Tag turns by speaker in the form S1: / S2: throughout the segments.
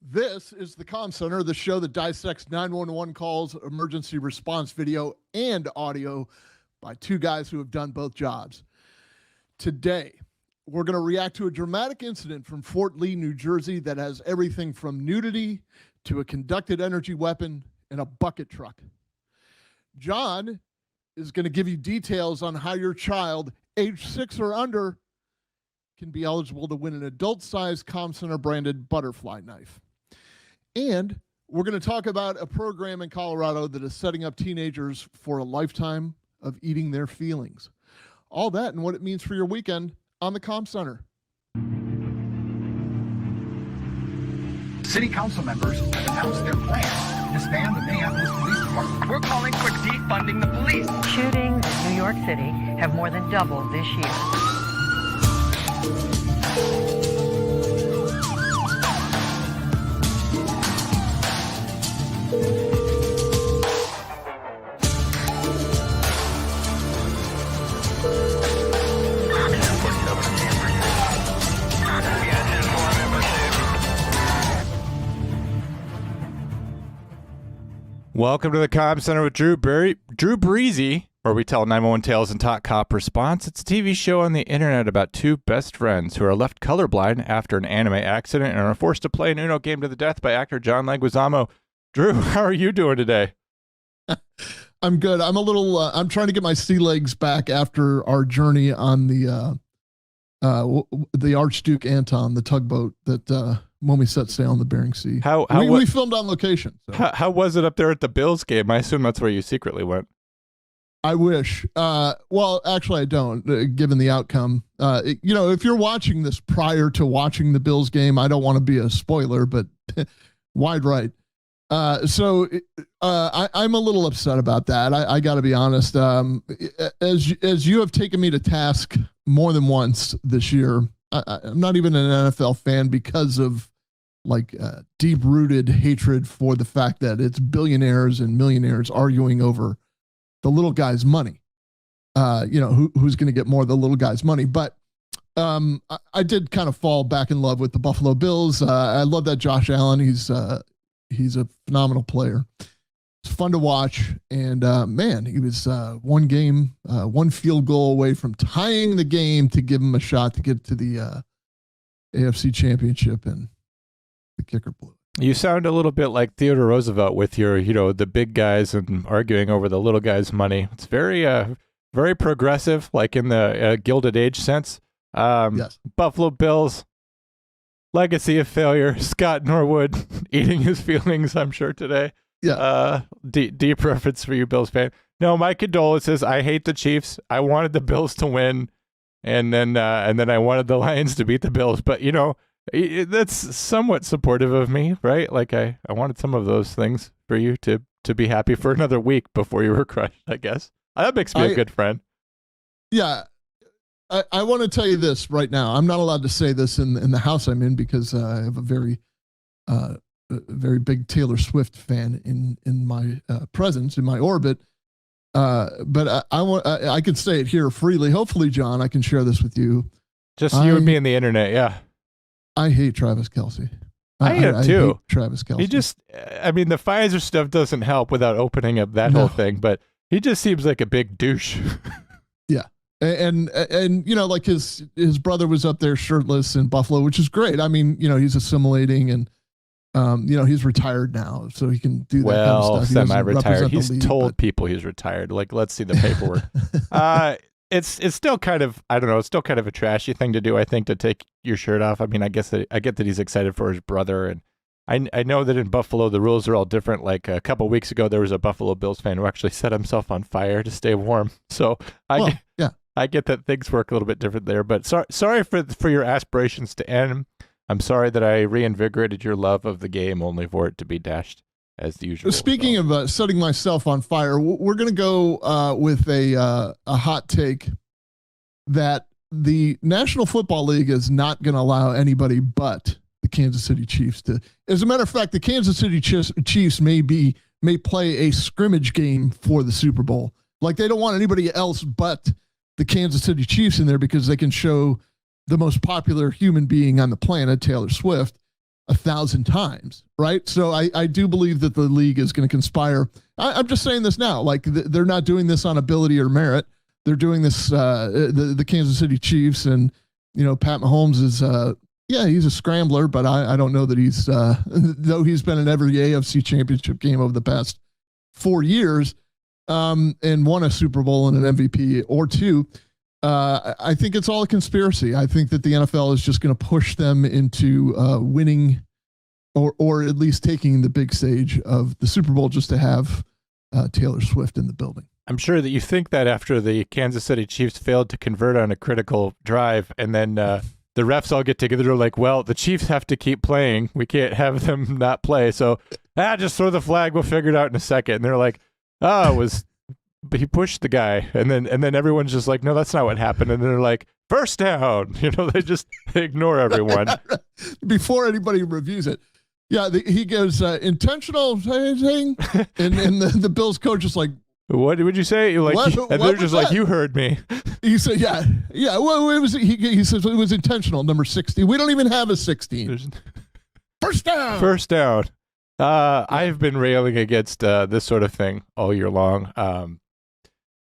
S1: This is the Comm Center, the show that dissects 911 calls, emergency response video, and audio by two guys who have done both jobs. Today, we're going to react to a dramatic incident from Fort Lee, New Jersey that has everything from nudity to a conducted energy weapon and a bucket truck. John is going to give you details on how your child, age 6 or under, can be eligible to win an adult-sized Comm Center branded butterfly knife. And we're going to talk about a program in Colorado that is setting up teenagers for a lifetime of eating their feelings. All that and what it means for your weekend on the Comm Center.
S2: City council members have announced their plans to disband the Minneapolis Police Department.
S3: We're calling for defunding the police.
S4: Shootings in New York City have more than doubled this year.
S5: Welcome to the Comm Center with Drew Breezy, where we tell 911 tales and talk cop response. It's a TV show on the internet about two best friends who are left colorblind after an anime accident and are forced to play an Uno game to the death by actor John Leguizamo. Drew, how are you doing today?
S1: I'm good. I'm a little, I'm trying to get my sea legs back after our journey on the Archduke Anton, the tugboat that, when we set sail in the Bering Sea. We filmed on location. So.
S5: How was it up there at the Bills game? I assume that's where you secretly went.
S1: I wish. Well, actually, I don't, given the outcome. You know, if you're watching this prior to watching the Bills game, I don't want to be a spoiler, but wide right. So I'm a little upset about that. I got to be honest. As you have taken me to task more than once this year, I'm not even an NFL fan because of like deep-rooted hatred for the fact that it's billionaires and millionaires arguing over the little guy's money. You know, who's going to get more of the little guy's money. But I did kind of fall back in love with the Buffalo Bills. I love that Josh Allen. He's a phenomenal player. It's fun to watch. And man, he was one field goal away from tying the game to give him a shot to get to the AFC Championship, and the kicker blew.
S5: You sound a little bit like Theodore Roosevelt with your, the big guys and arguing over the little guys' money. It's very, very progressive, like in the Gilded Age sense.
S1: Yes.
S5: Buffalo Bills, legacy of failure. Scott Norwood eating his feelings, I'm sure, today.
S1: Yeah.
S5: Deep reference for you, Bills fan. No, my condolences. I hate the Chiefs. I wanted the Bills to win, and then I wanted the Lions to beat the Bills. But that's somewhat supportive of me, right? Like I wanted some of those things for you to be happy for another week before you were crushed, I guess. That makes me a good friend.
S1: Yeah. I want to tell you this right now. I'm not allowed to say this in the house I'm in because I have a very big Taylor Swift fan in my presence, in my orbit. But I can say it here freely. Hopefully, John, I can share this with you.
S5: Just you and me and the internet, yeah.
S1: I hate Travis Kelce.
S5: I am too.
S1: Hate Travis Kelce.
S5: He just, the Pfizer stuff doesn't help without opening up that whole thing, but he just seems like a big douche.
S1: Yeah. And like his brother was up there shirtless in Buffalo, which is great. I mean, he's assimilating and, he's retired now, so he can do that kind of stuff.
S5: Semi-retired. He's told people he's retired. Like, let's see the paperwork. It's still kind of, I don't know, it's still kind of a trashy thing to do, I think, to take your shirt off. I mean, I get that he's excited for his brother, and I know that in Buffalo the rules are all different. Like a couple weeks ago, there was a Buffalo Bills fan who actually set himself on fire to stay warm. So I get that things work a little bit different there. But sorry for your aspirations to end. I'm sorry that I reinvigorated your love of the game only for it to be dashed as usual.
S1: Speaking of setting myself on fire, we're going to go with a hot take that the National Football League is not going to allow anybody but the Kansas City Chiefs to. As a matter of fact, the Kansas City Chiefs may play a scrimmage game for the Super Bowl. Like they don't want anybody else but the Kansas City Chiefs in there because they can show the most popular human being on the planet, Taylor Swift, 1,000 times, right? So I do believe that the league is going to conspire. I'm just saying this now, like they're not doing this on ability or merit. They're doing this, the Kansas City Chiefs, and, Pat Mahomes is, he's a scrambler, but I don't know that he's, though he's been in every AFC championship game over the past 4 years, and won a Super Bowl and an MVP or two. I think it's all a conspiracy. I think that the NFL is just going to push them into winning or at least taking the big stage of the Super Bowl just to have Taylor Swift in the building.
S5: I'm sure that you think that after the Kansas City Chiefs failed to convert on a critical drive, and then the refs all get together, like, well, the Chiefs have to keep playing. We can't have them not play. So, just throw the flag. We'll figure it out in a second. And they're like, but he pushed the guy. And then everyone's just like, no, that's not what happened. And they're like, first down. They ignore everyone.
S1: Before anybody reviews it. Yeah, he goes, intentional thing. And the Bills coach is like,
S5: what would you say? Like, and they're just like, you heard me.
S1: He said, yeah. Well, it was. He says it was intentional. Number 60. We don't even have a 16. First down.
S5: First down. I've been railing against this sort of thing all year long.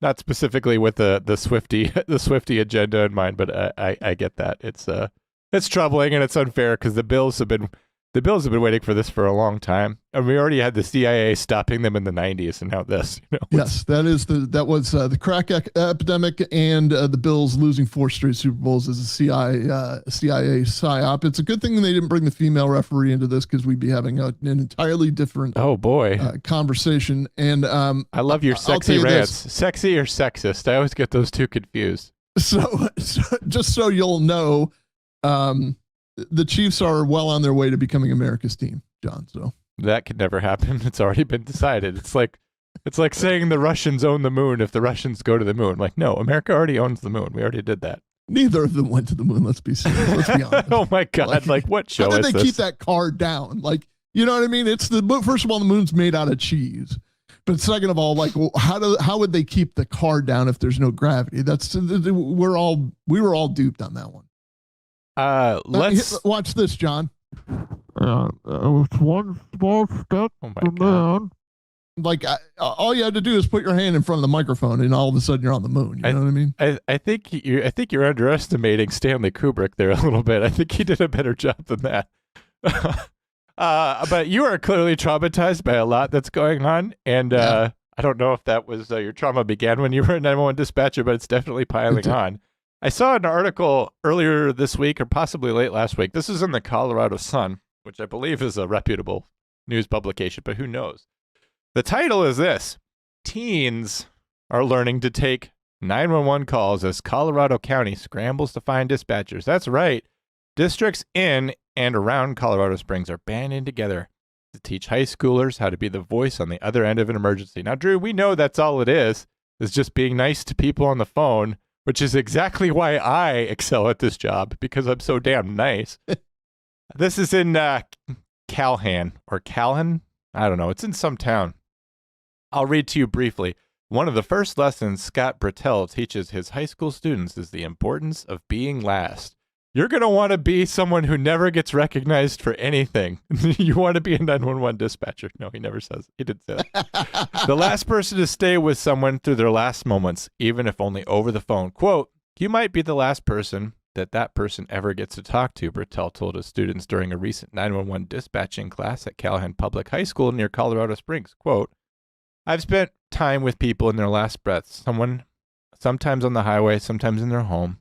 S5: Not specifically with the Swiftie agenda in mind, but I get that. It's troubling and it's unfair because the Bills have been waiting for this for a long time, and we already had the CIA stopping them in the 90s, and now this.
S1: Yes, that was the crack epidemic, and the Bills losing 4 straight Super Bowls as a CIA psyop. It's a good thing they didn't bring the female referee into this because we'd be having an entirely different conversation. And
S5: I love your sexy rants. Sexy or sexist? I always get those two confused.
S1: So just so you'll know. The Chiefs are well on their way to becoming America's team, John. So
S5: that could never happen. It's already been decided. It's like saying the Russians own the moon if the Russians go to the moon. Like, no, America already owns the moon. We already did that.
S1: Neither of them went to the moon. Let's be serious. Let's be honest.
S5: Oh my God! Like what show is this?
S1: How did they keep that car down? Like, you know what I mean? It's first of all, the moon's made out of cheese. But second of all, like, how would they keep the car down if there's no gravity? We were all duped on that one.
S5: Let's
S1: watch this, John. It's one small step for man. Like, all you had to do is put your hand in front of the microphone, and all of a sudden you're on the moon. You know what I mean?
S5: I think you're underestimating Stanley Kubrick there a little bit. I think he did a better job than that. But you are clearly traumatized by a lot that's going on, and I don't know if that was your trauma began when you were a 911 dispatcher, but it's definitely piling on. I saw an article earlier this week, or possibly late last week. This is in the Colorado Sun, which I believe is a reputable news publication, but who knows? The title is this: Teens are learning to take 911 calls as Colorado County scrambles to find dispatchers. That's right. Districts in and around Colorado Springs are banding together to teach high schoolers how to be the voice on the other end of an emergency. Now, Drew, we know that's all it is just being nice to people on the phone, which is exactly why I excel at this job, because I'm so damn nice. This is in Calhan or Calhan. I don't know. It's in some town. I'll read to you briefly. One of the first lessons Scott Britell teaches his high school students is the importance of being last. You're going to want to be someone who never gets recognized for anything. You want to be a 911 dispatcher. No, he never says. He didn't say that. The last person to stay with someone through their last moments, even if only over the phone. Quote, you might be the last person that person ever gets to talk to, Britell told his students during a recent 911 dispatching class at Callahan Public High School near Colorado Springs. Quote, I've spent time with people in their last breaths. Sometimes on the highway, sometimes in their home.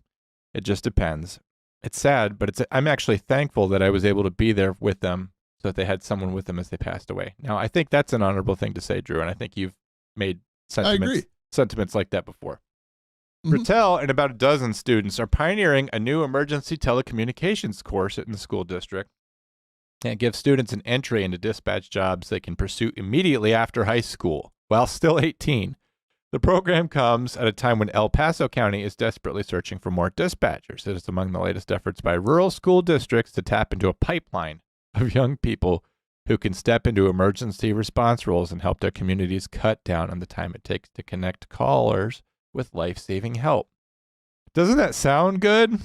S5: It just depends. It's sad, but I'm actually thankful that I was able to be there with them so that they had someone with them as they passed away. Now, I think that's an honorable thing to say, Drew, and I think you've made sentiments like that before. Mm-hmm. Britell and about a dozen students are pioneering a new emergency telecommunications course in the school district and gives students an entry into dispatch jobs they can pursue immediately after high school while still 18. The program comes at a time when El Paso County is desperately searching for more dispatchers. It is among the latest efforts by rural school districts to tap into a pipeline of young people who can step into emergency response roles and help their communities cut down on the time it takes to connect callers with life-saving help. Doesn't that sound good?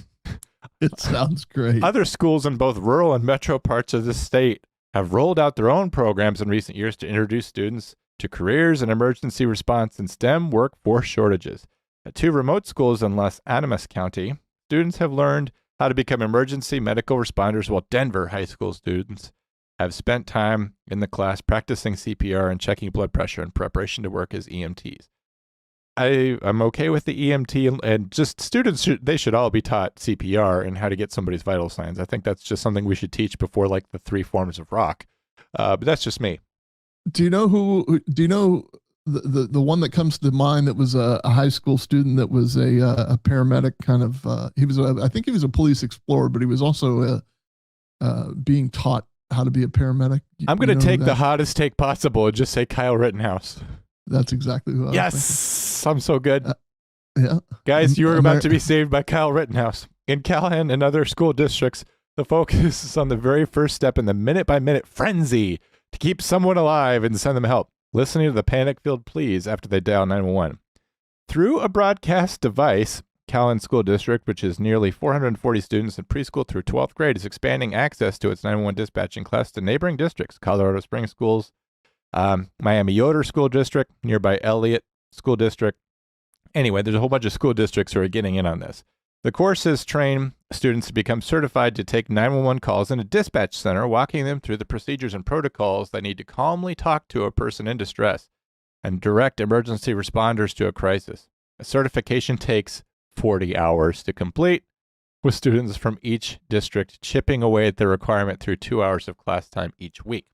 S1: It sounds great.
S5: Other schools in both rural and metro parts of the state have rolled out their own programs in recent years to introduce students to careers in emergency response and STEM workforce shortages. At 2 remote schools in Los Animas County, students have learned how to become emergency medical responders, while Denver high school students have spent time in the class practicing CPR and checking blood pressure in preparation to work as EMTs. I'm okay with the EMT and just students, they should all be taught CPR and how to get somebody's vital signs. I think that's just something we should teach before like the 3 forms of rock. But that's just me.
S1: Do you know the one that comes to mind that was a high school student that was a paramedic kind of, I think he was a police explorer, but he was also being taught how to be a paramedic.
S5: I'm going to take the hottest take possible and just say Kyle Rittenhouse.
S1: That's exactly who I was thinking.
S5: Yes, I'm so good.
S1: Yeah.
S5: Guys, you were about to be saved by Kyle Rittenhouse. In Callahan and other school districts, the focus is on the very first step in the minute-by-minute frenzy to keep someone alive and send them help, listening to the panic-filled pleas after they dial 911. Through a broadcast device, Callahan School District, which is nearly 440 students in preschool through 12th grade, is expanding access to its 911 dispatching class to neighboring districts, Colorado Springs Schools, Miami Yoder School District, nearby Elliott School District. Anyway, there's a whole bunch of school districts who are getting in on this. The courses train students to become certified to take 911 calls in a dispatch center, walking them through the procedures and protocols they need to calmly talk to a person in distress and direct emergency responders to a crisis. A certification takes 40 hours to complete, with students from each district chipping away at the requirement through 2 hours of class time each week.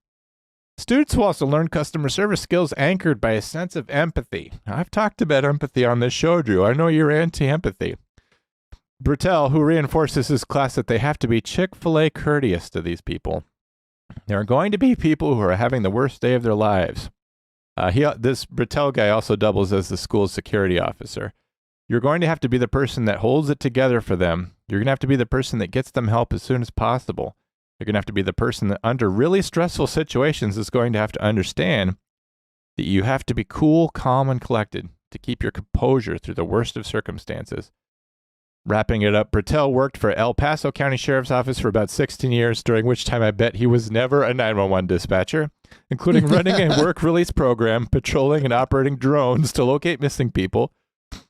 S5: Students will also learn customer service skills anchored by a sense of empathy. I've talked about empathy on this show, Drew. I know you're anti-empathy. Bertel, who reinforces his class that they have to be Chick-fil-A courteous to these people. There are going to be people who are having the worst day of their lives. This Bertel guy also doubles as the school's security officer. You're going to have to be the person that holds it together for them. You're going to have to be the person that gets them help as soon as possible. You're going to have to be the person that under really stressful situations is going to have to understand that you have to be cool, calm, and collected to keep your composure through the worst of circumstances. Wrapping it up, Bertel worked for El Paso County Sheriff's Office for about 16 years, during which time I bet he was never a 911 dispatcher, including running a work release program, patrolling and operating drones to locate missing people.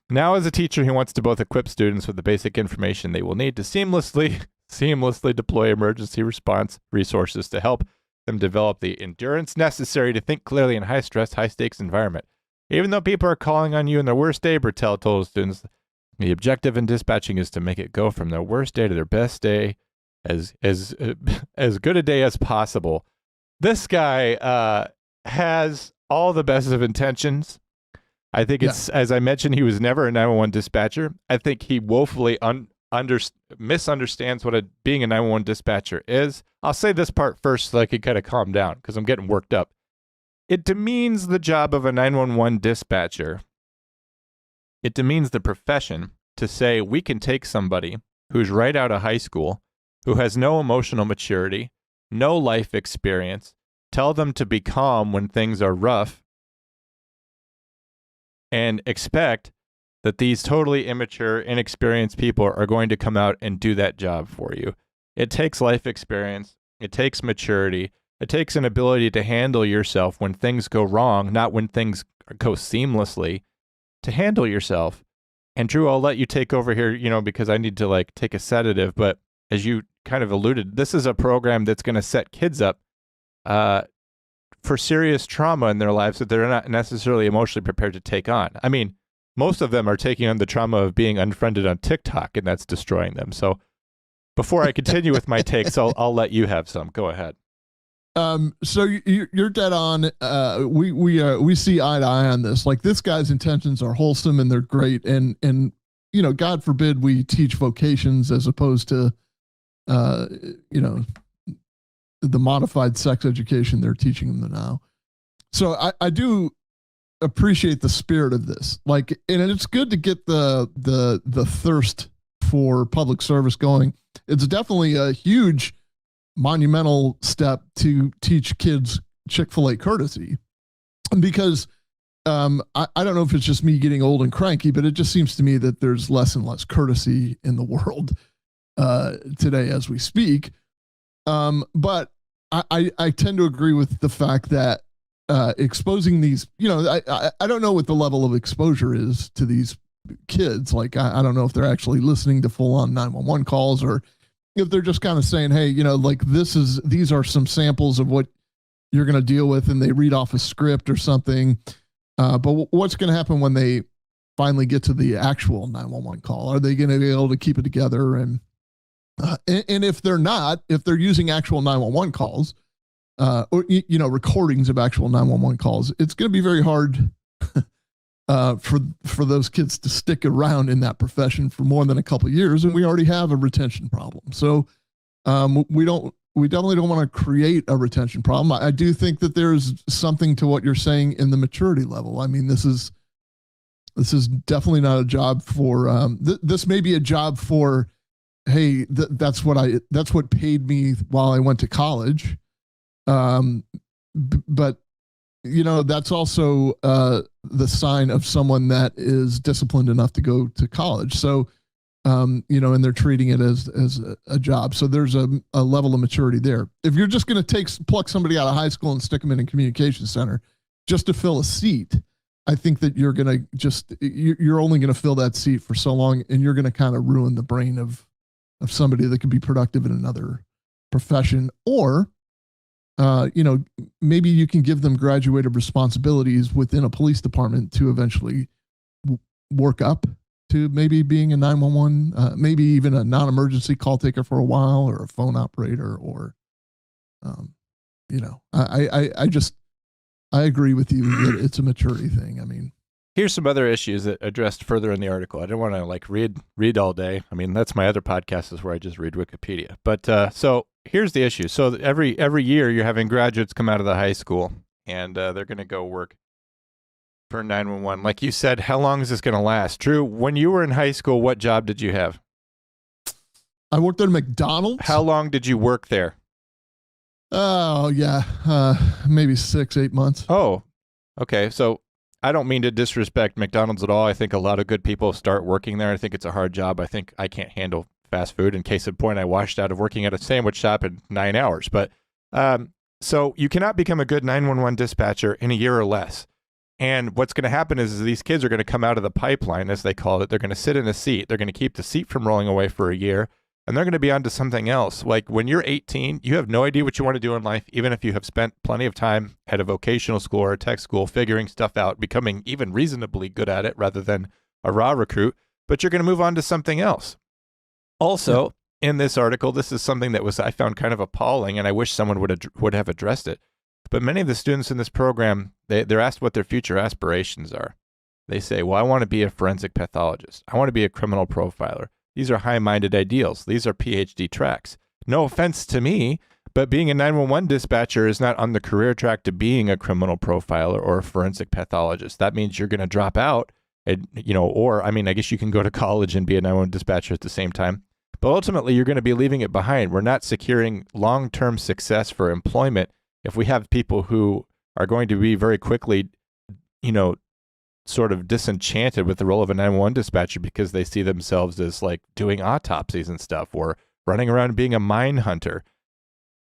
S5: Now as a teacher, he wants to both equip students with the basic information they will need to seamlessly deploy emergency response resources to help them develop the endurance necessary to think clearly in high-stress, high-stakes environment. Even though people are calling on you in their worst day, Bertel told students, the objective in dispatching is to make it go from their worst day to their best day, as good a day as possible. This guy has all the best of intentions. I think it's, as I mentioned, he was never a 911 dispatcher. I think he woefully misunderstands what being a 911 dispatcher is. I'll say this part first so I can kind of calm down because I'm getting worked up. It demeans the job of a 911 dispatcher. It demeans the profession to say we can take somebody who's right out of high school, who has no emotional maturity, no life experience, tell them to be calm when things are rough, and expect that these totally immature, inexperienced people are going to come out and do that job for you. It takes life experience. It takes maturity. It takes an ability to handle yourself when things go wrong, not when things go seamlessly, to handle yourself. And Drew, I'll let you take over here, because I need to take a sedative. But as you kind of alluded, this is a program that's going to set kids up for serious trauma in their lives that they're not necessarily emotionally prepared to take on. I mean, most of them are taking on the trauma of being unfriended on TikTok, and that's destroying them. So before I continue with my takes, I'll let you have some. Go ahead.
S1: So you're dead on. We see eye to eye on this. This guy's intentions are wholesome and they're great. And God forbid we teach vocations as opposed to, the modified sex education they're teaching them now. So I do appreciate the spirit of this. And it's good to get the thirst for public service going. It's definitely a huge monumental step to teach kids Chick-fil-A courtesy, because I don't know if it's just me getting old and cranky, but it just seems to me that there's less and less courtesy in the world. today as we speak. But I tend to agree with the fact that exposing these, I don't know what the level of exposure is to these kids. Like, I don't know if they're actually listening to full on 911 calls, or if they're just kind of saying, hey, like these are some samples of what you're going to deal with, and they read off a script or something. But what's going to happen when they finally get to the actual 911 call? Are they going to be able to keep it together? And if they're not, if they're using actual 911 calls, or recordings of actual 911 calls, it's going to be very hard for those kids to stick around in that profession for more than a couple of years, and we already have a retention problem. So we definitely don't want to create a retention problem. I do think that there's something to what you're saying in the maturity level. I mean, this is definitely not a job for this may be a job for, hey, that's what paid me while I went to college. But that's also the sign of someone that is disciplined enough to go to college. So, and they're treating it as a job. So there's a level of maturity there. If you're just going to pluck somebody out of high school and stick them in a communication center just to fill a seat, I think that you're only going to fill that seat for so long, and you're going to kind of ruin the brain of somebody that could be productive in another profession. Or, maybe you can give them graduated responsibilities within a police department to eventually work up to maybe being a 911, maybe even a non-emergency call taker for a while, or a phone operator, or, I agree with you that it's a maturity thing. I mean,
S5: here's some other issues that addressed further in the article. I didn't want to read all day. I mean, that's my other podcast is where I just read Wikipedia. But so here's the issue. So every year you're having graduates come out of the high school, and they're going to go work for 911. Like you said, how long is this going to last? Drew, when you were in high school, what job did you have?
S1: I worked at a McDonald's.
S5: How long did you work there?
S1: Oh, yeah. Maybe 6-8 months.
S5: Oh, okay. So I don't mean to disrespect McDonald's at all. I think a lot of good people start working there. I think it's a hard job. I think I can't handle fast food. In case in point, I washed out of working at a sandwich shop in 9 hours. But so you cannot become a good 911 dispatcher in a year or less. And what's going to happen is these kids are going to come out of the pipeline, as they call it. They're going to sit in a seat. They're going to keep the seat from rolling away for a year, and they're going to be on to something else. Like when you're 18, you have no idea what you want to do in life, even if you have spent plenty of time at a vocational school or a tech school figuring stuff out, becoming even reasonably good at it rather than a raw recruit, but you're going to move on to something else. Also, in this article, this is something that I found kind of appalling, and I wish someone would have addressed it. But many of the students in this program, they're asked what their future aspirations are. They say, well, I want to be a forensic pathologist. I want to be a criminal profiler. These are high-minded ideals. These are PhD tracks. No offense to me, but being a 911 dispatcher is not on the career track to being a criminal profiler or a forensic pathologist. That means you're going to drop out, and, or, I mean, I guess you can go to college and be a 911 dispatcher at the same time. But ultimately, you're going to be leaving it behind. We're not securing long-term success for employment if we have people who are going to be very quickly, sort of disenchanted with the role of a 911 dispatcher because they see themselves as like doing autopsies and stuff, or running around being a mine hunter.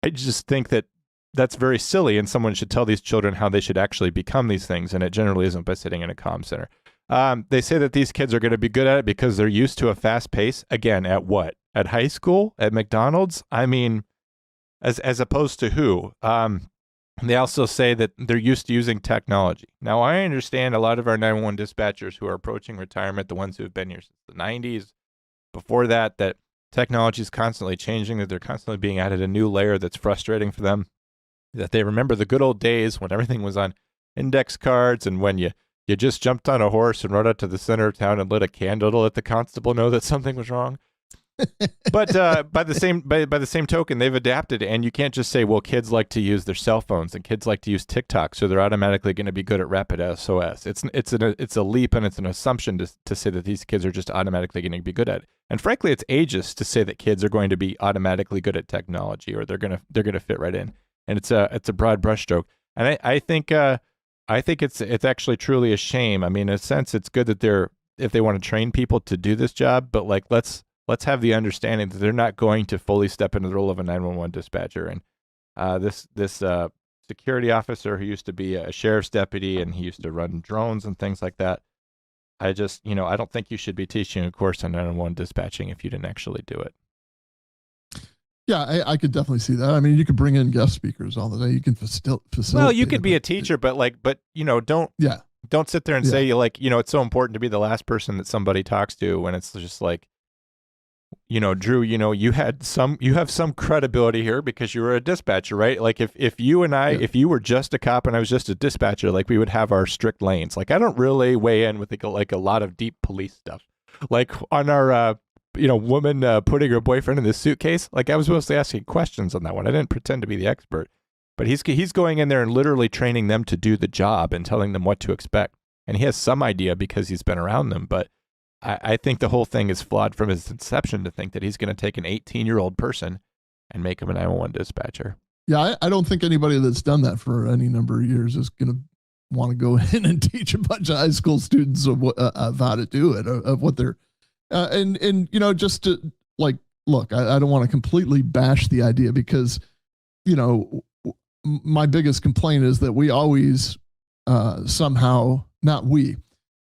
S5: I just think that that's very silly, and someone should tell these children how they should actually become these things, and it generally isn't by sitting in a comm center. They say that these kids are going to be good at it because they're used to a fast pace. Again, at what? At high school? At McDonald's? I mean, as opposed to who? They also say that they're used to using technology. Now, I understand a lot of our 911 dispatchers who are approaching retirement, the ones who have been here since the 90s, before that technology is constantly changing, that they're constantly being added a new layer that's frustrating for them, that they remember the good old days when everything was on index cards, and when you just jumped on a horse and rode out to the center of town and lit a candle to let the constable know that something was wrong. But by the same token, they've adapted, and you can't just say, well, kids like to use their cell phones and kids like to use TikTok, so they're automatically going to be good at rapid SOS. It's a leap, and it's an assumption to say that these kids are just automatically going to be good at it. And frankly, it's ageist to say that kids are going to be automatically good at technology, or they're gonna fit right in. And it's a broad brushstroke. And I think it's actually truly a shame. I mean, in a sense, it's good that if they want to train people to do this job, but like let's let's have the understanding that they're not going to fully step into the role of a 911 dispatcher. And this security officer who used to be a sheriff's deputy and he used to run drones and things like that. I just, I don't think you should be teaching a course on 911 dispatching if you didn't actually do it.
S1: Yeah, I could definitely see that. I mean, you could bring in guest speakers all the day. You can facilitate.
S5: Well, you could be a teacher, but don't sit there and say it's so important to be the last person that somebody talks to when it's just like, Drew, you have some credibility here because you were a dispatcher, right? Like if you and I, if you were just a cop and I was just a dispatcher, like we would have our strict lanes. Like I don't really weigh in with like a lot of deep police stuff. Like on our, woman putting her boyfriend in the suitcase. Like I was mostly asking questions on that one. I didn't pretend to be the expert, but he's going in there and literally training them to do the job and telling them what to expect. And he has some idea because he's been around them, but I think the whole thing is flawed from his inception to think that he's going to take an 18-year-old person and make him a 911 dispatcher.
S1: Yeah, I don't think anybody that's done that for any number of years is going to want to go in and teach a bunch of high school students of how to do it, of what they're, just to look, I don't want to completely bash the idea because, my biggest complaint is that we always somehow, not we,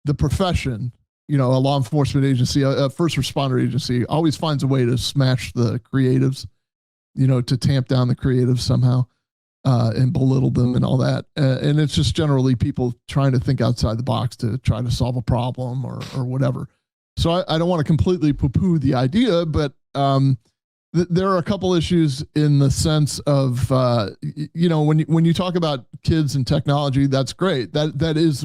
S1: the profession, a law enforcement agency, a first responder agency always finds a way to smash the creatives, to tamp down the creatives somehow and belittle them and all that. And it's just generally people trying to think outside the box to try to solve a problem or whatever. So I don't want to completely poo-poo the idea, but there are a couple issues in the sense of, when you talk about kids and technology, that's great. That is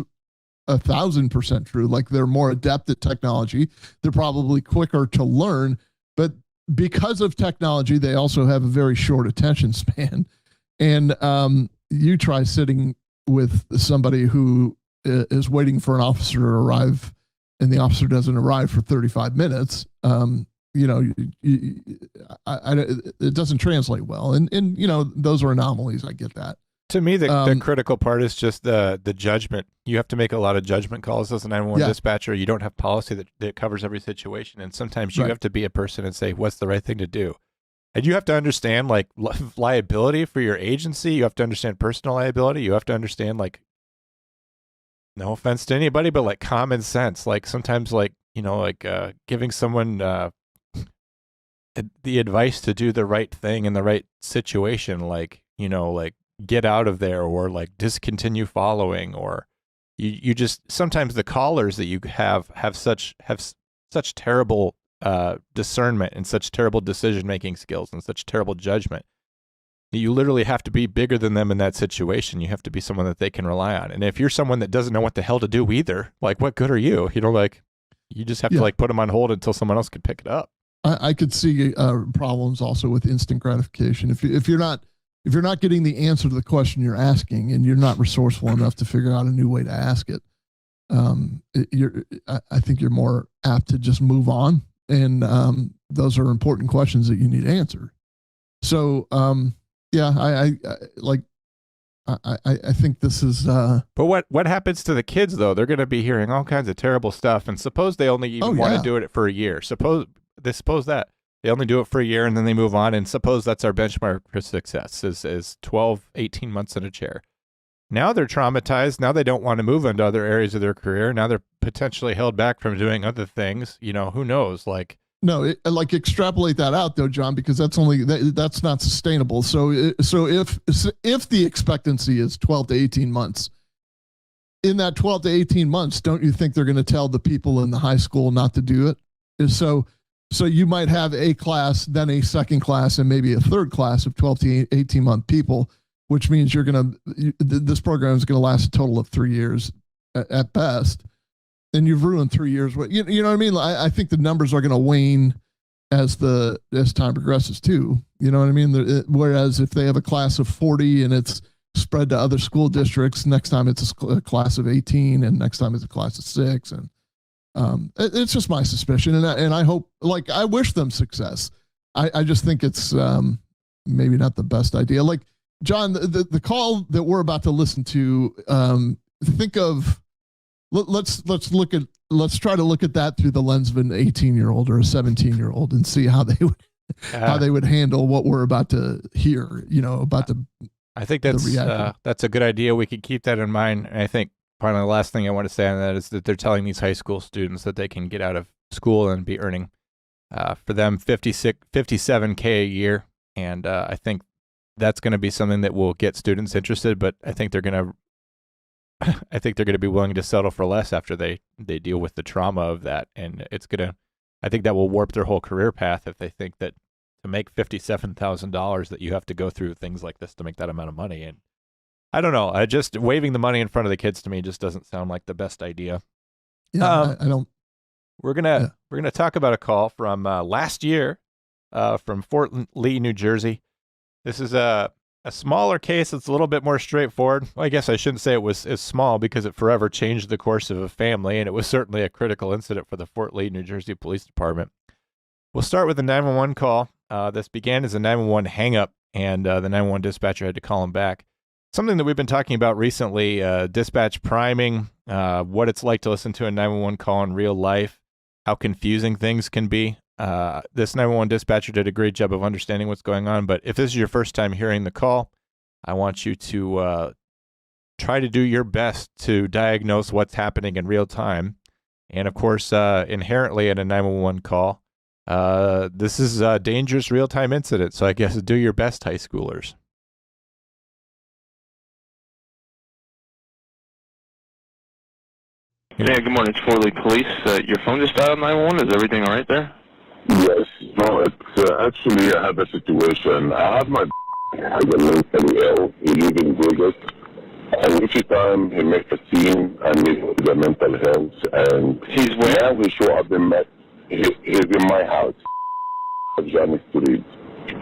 S1: 1,000% true. Like they're more adept at technology. They're probably quicker to learn, but because of technology, they also have a very short attention span. And you try sitting with somebody who is waiting for an officer to arrive and the officer doesn't arrive for 35 minutes. It doesn't translate well. And those are anomalies. I get that.
S5: To me, the critical part is just the judgment. You have to make a lot of judgment calls as a 911 dispatcher. You don't have policy that covers every situation. And sometimes you have to be a person and say, what's the right thing to do? And you have to understand like liability for your agency. You have to understand personal liability. You have to understand no offense to anybody, but like common sense. Like sometimes giving someone the advice to do the right thing in the right situation, get out of there or discontinue following, or you just sometimes the callers that you have such terrible discernment and such terrible decision making skills and such terrible judgment. You literally have to be bigger than them in that situation. You have to be someone that they can rely on. And if you're someone that doesn't know what the hell to do either, what good are you? You just have to put them on hold until someone else can pick it up.
S1: I could see problems also with instant gratification. If you're not getting the answer to the question you're asking and you're not resourceful enough to figure out a new way to ask it, I think you're more apt to just move on. And those are important questions that you need answered. So, I think this is.
S5: But what happens to the kids though? They're going to be hearing all kinds of terrible stuff, and suppose they only even want to do it for a year. Suppose that they only do it for a year and then they move on, and suppose that's our benchmark for success is 12, 18 months in a chair. Now they're traumatized. Now they don't want to move into other areas of their career. Now they're potentially held back from doing other things. Who knows?
S1: No, extrapolate that out though, John, because that's not sustainable. So if the expectancy is 12 to 18 months, in that 12 to 18 months, don't you think they're going to tell the people in the high school not to do it? So you might have a class, then a second class, and maybe a third class of 12 to 18 month people, which means this program is going to last a total of 3 years at best. And you've ruined 3 years. You know what I mean? I think the numbers are going to wane as time progresses too. You know what I mean? Whereas if they have a class of 40 and it's spread to other school districts, next time it's a class of 18 and next time it's a class of 6. And it's just my suspicion. And I hope, I wish them success. I just think it's maybe not the best idea. John, the call that we're about to listen to, think of, let's look at let's try to look at that through the lens of an 18-year-old or a 17-year-old and see how they would handle what we're about to hear. About the.
S5: I think that's a good idea. We could keep that in mind. And I think finally the last thing I want to say on that is that they're telling these high school students that they can get out of school and be earning for them $57K a year. And I think that's going to be something that will get students interested, but I think they're going to be willing to settle for less after they deal with the trauma of that. And I think that will warp their whole career path if they think that to make $57,000 that you have to go through things like this to make that amount of money. And I don't know. Just waving the money in front of the kids to me just doesn't sound like the best idea.
S1: Yeah, I don't.
S5: We're gonna talk about a call from last year from Fort Lee, New Jersey. This is a smaller case. It's a little bit more straightforward. Well, I guess I shouldn't say it was as small because it forever changed the course of a family, and it was certainly a critical incident for the Fort Lee, New Jersey Police Department. We'll start with the 911 call. This began as a 911 hang-up, and the 911 dispatcher had to call him back. Something that we've been talking about recently, dispatch priming, what it's like to listen to a 911 call in real life, how confusing things can be. This 911 dispatcher did a great job of understanding what's going on, but if this is your first time hearing the call, I want you to try to do your best to diagnose what's happening in real time. And of course, inherently in a 911 call, this is a dangerous real-time incident, so I guess do your best, high schoolers.
S6: Hey, good morning. It's Fort Lee Police. Your phone just dialed 911. Is everything all right there?
S7: Yes. No, it's actually I have a situation. I have my has a mentally ill. He lives in Vegas. And each time he makes a scene and he's with the mental health. And
S6: he's where?
S7: Now he show up he's in my house, Johnny Street.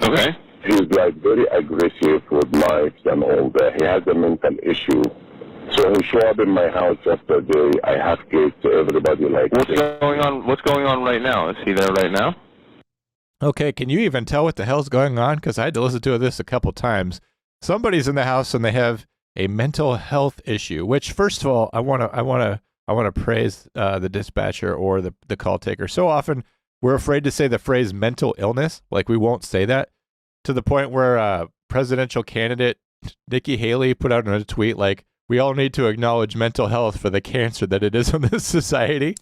S6: Okay.
S7: He's like very aggressive with knives and all that. He has a mental issue. So he show up in my house yesterday. I have kids, so everybody like.
S6: What's going on? What's going on right now? Is he there right now?
S5: Okay, can you even tell what the hell's going on? Because I had to listen to this a couple times. Somebody's in the house and they have a mental health issue. Which, first of all, I want to praise the dispatcher or the call taker. So often we're afraid to say the phrase mental illness, like we won't say that, to the point where presidential candidate Nikki Haley put out in a tweet like, we all need to acknowledge mental health for the cancer that it is on this society.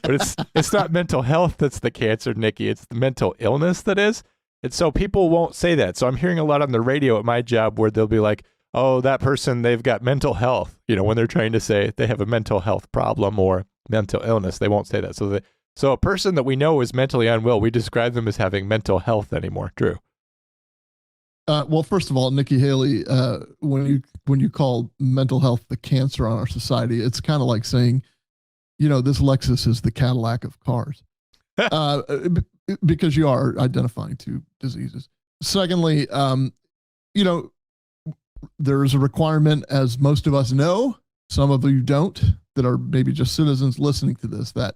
S5: But it's not mental health that's the cancer, Nikki. It's the mental illness that is. And so people won't say that. So I'm hearing a lot on the radio at my job where they'll be like, oh, that person, they've got mental health. When they're trying to say they have a mental health problem or mental illness, they won't say that. So a person that we know is mentally unwell, we describe them as having mental health anymore. Drew.
S1: Well, first of all, Nikki Haley, when you call mental health the cancer on our society, it's kind of like saying, this Lexus is the Cadillac of cars, because you are identifying two diseases. Secondly, there's a requirement, as most of us know, some of you don't, that are maybe just citizens listening to this, that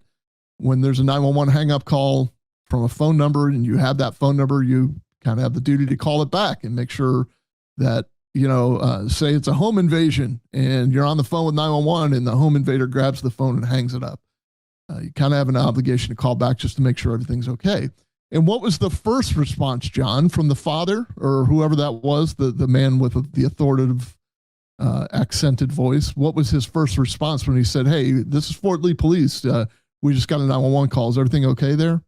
S1: when there's a 911 hang-up call from a phone number and you have that phone number, you kind of have the duty to call it back and make sure that, say it's a home invasion and you're on the phone with 911 and the home invader grabs the phone and hangs it up. You kind of have an obligation to call back just to make sure everything's okay. And what was the first response, John, from the father or whoever that was, the man with the authoritative accented voice? What was his first response when he said, hey, this is Fort Lee Police. We just got a 911 call. Is everything okay there?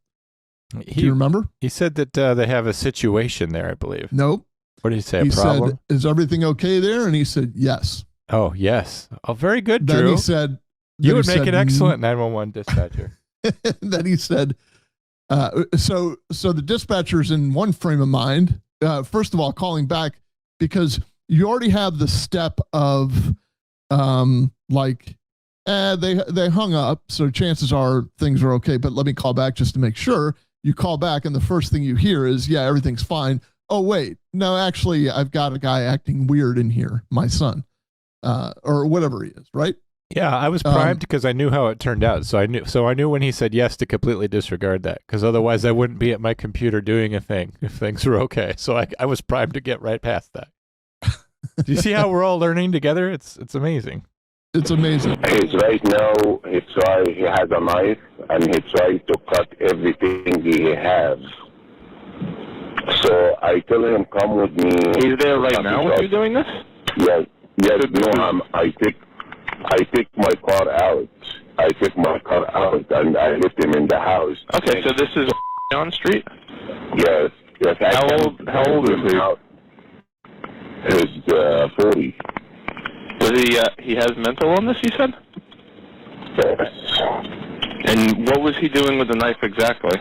S1: Do you remember?
S5: He said that they have a situation there, I believe.
S1: Nope.
S5: What did he say?
S1: He
S5: a problem?
S1: said, is everything okay there? And he said, yes.
S5: Oh, yes. Oh, very good, Drew.
S1: Then he said,
S5: you would make an excellent 911 dispatcher.
S1: Then he said, so the dispatcher's in one frame of mind. First of all, calling back because you already have the step of they hung up, so chances are things are okay, but let me call back just to make sure. You call back and the first thing you hear is, yeah, everything's fine. Oh, wait, no, actually, I've got a guy acting weird in here, my son, or whatever he is, right?
S5: Yeah, I was primed because I knew how it turned out. So I knew when he said yes to completely disregard that, because otherwise I wouldn't be at my computer doing a thing if things were okay. So I was primed to get right past that. Do you see how we're all learning together? It's amazing.
S1: It's amazing.
S7: He's right now, he has a knife, and he tried to cut everything he has. So I tell him, come with me.
S6: He's there right now with you doing this?
S7: Yes, no, I take my car out. I take my car out, and I left him in the house.
S6: Okay, so this is on street?
S7: Yes.
S6: How old is he?
S7: He's 40.
S6: Was he has mental illness, you said?
S7: Yes.
S6: And what was he doing with the knife exactly?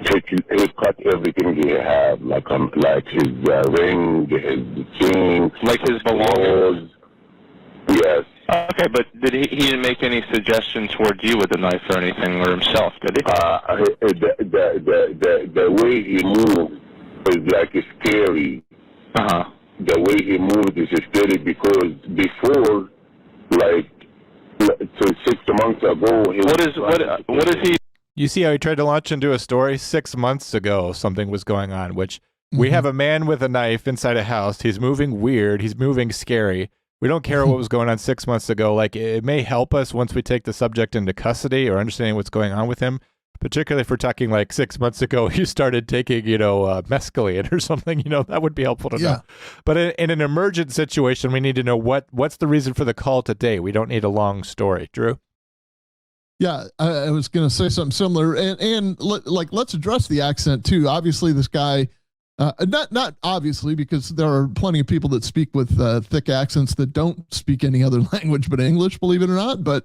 S7: He cut everything he had, like his ring, his chain,
S6: like his belongings.
S7: Yes.
S6: Okay, but he didn't make any suggestion towards you with the knife or anything, or himself, did he?
S7: The way he moved is like scary. The way he moved is scary because before, like, 6 months ago,
S6: what is he?
S5: You see how he tried to launch into a story? 6 months ago, something was going on, which we have a man with a knife inside a house. He's moving weird. He's moving scary. We don't care what was going on 6 months ago. Like, it may help us once we take the subject into custody or understanding what's going on with him, particularly if we're talking like 6 months ago, he started taking, mescaline or something, that would be helpful to know. But in an emergent situation, we need to know what's the reason for the call today. We don't need a long story. Drew?
S1: Yeah, I was going to say something similar, and let's address the accent too. Obviously, this guy, not obviously, because there are plenty of people that speak with thick accents that don't speak any other language but English, believe it or not. But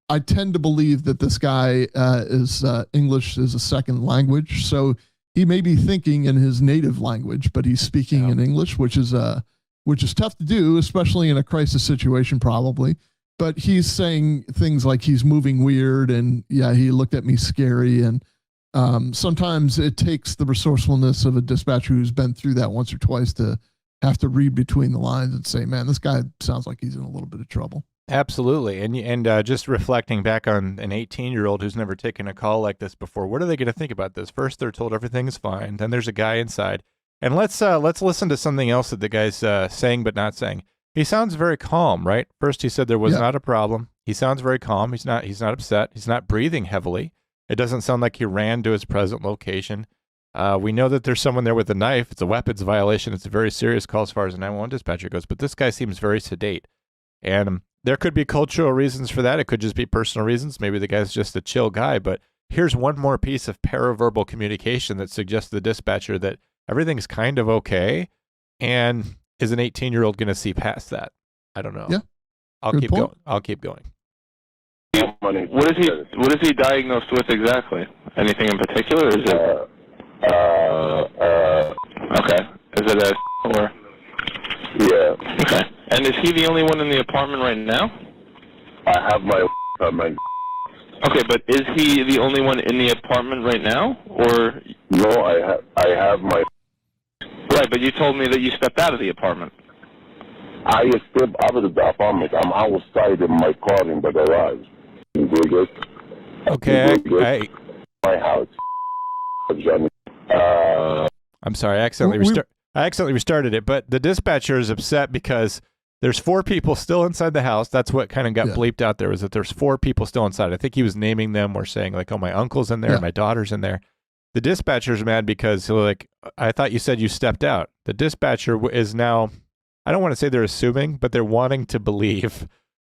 S1: I tend to believe that this guy is English is a second language, so he may be thinking in his native language, but he's speaking in English, which is tough to do, especially in a crisis situation, probably. But he's saying things like he's moving weird, and he looked at me scary, and sometimes it takes the resourcefulness of a dispatcher who's been through that once or twice to have to read between the lines and say, man, this guy sounds like he's in a little bit of trouble.
S5: Absolutely. And just reflecting back on an 18-year-old who's never taken a call like this before, what are they going to think about this? First, they're told everything is fine. Then there's a guy inside. And let's listen to something else that the guy's saying but not saying. He sounds very calm, right? First, he said there was not a problem. He sounds very calm. He's not upset. He's not breathing heavily. It doesn't sound like he ran to his present location. We know that there's someone there with a knife. It's a weapons violation. It's a very serious call as far as a 911 dispatcher goes. But this guy seems very sedate. And there could be cultural reasons for that. It could just be personal reasons. Maybe the guy's just a chill guy. But here's one more piece of paraverbal communication that suggests to the dispatcher that everything's kind of okay. And is an 18-year-old going to see past that? I don't know.
S1: Yeah.
S5: I'll keep going. I'll keep going.
S6: What is he diagnosed with exactly? Anything in particular, or is it? Okay. Is it or?
S7: Yeah.
S6: Okay. And is he the only one in the apartment right now?
S7: I have my.
S6: Okay, but is he the only one in the apartment right now, or?
S7: No, I have my.
S6: Right, but you told me that you stepped out of the apartment.
S7: I stepped out of the apartment. I'm outside in my car in the garage. In Vegas.
S5: Okay,
S7: my house.
S5: I'm sorry, I accidentally restarted it, but the dispatcher is upset because there's 4 people still inside the house. That's what kind of got bleeped out there, was that there's 4 people still inside. I think he was naming them or saying like, oh, my uncle's in there, and my daughter's in there. The dispatcher's mad because like, I thought you said you stepped out. The dispatcher is now, I don't want to say they're assuming, but they're wanting to believe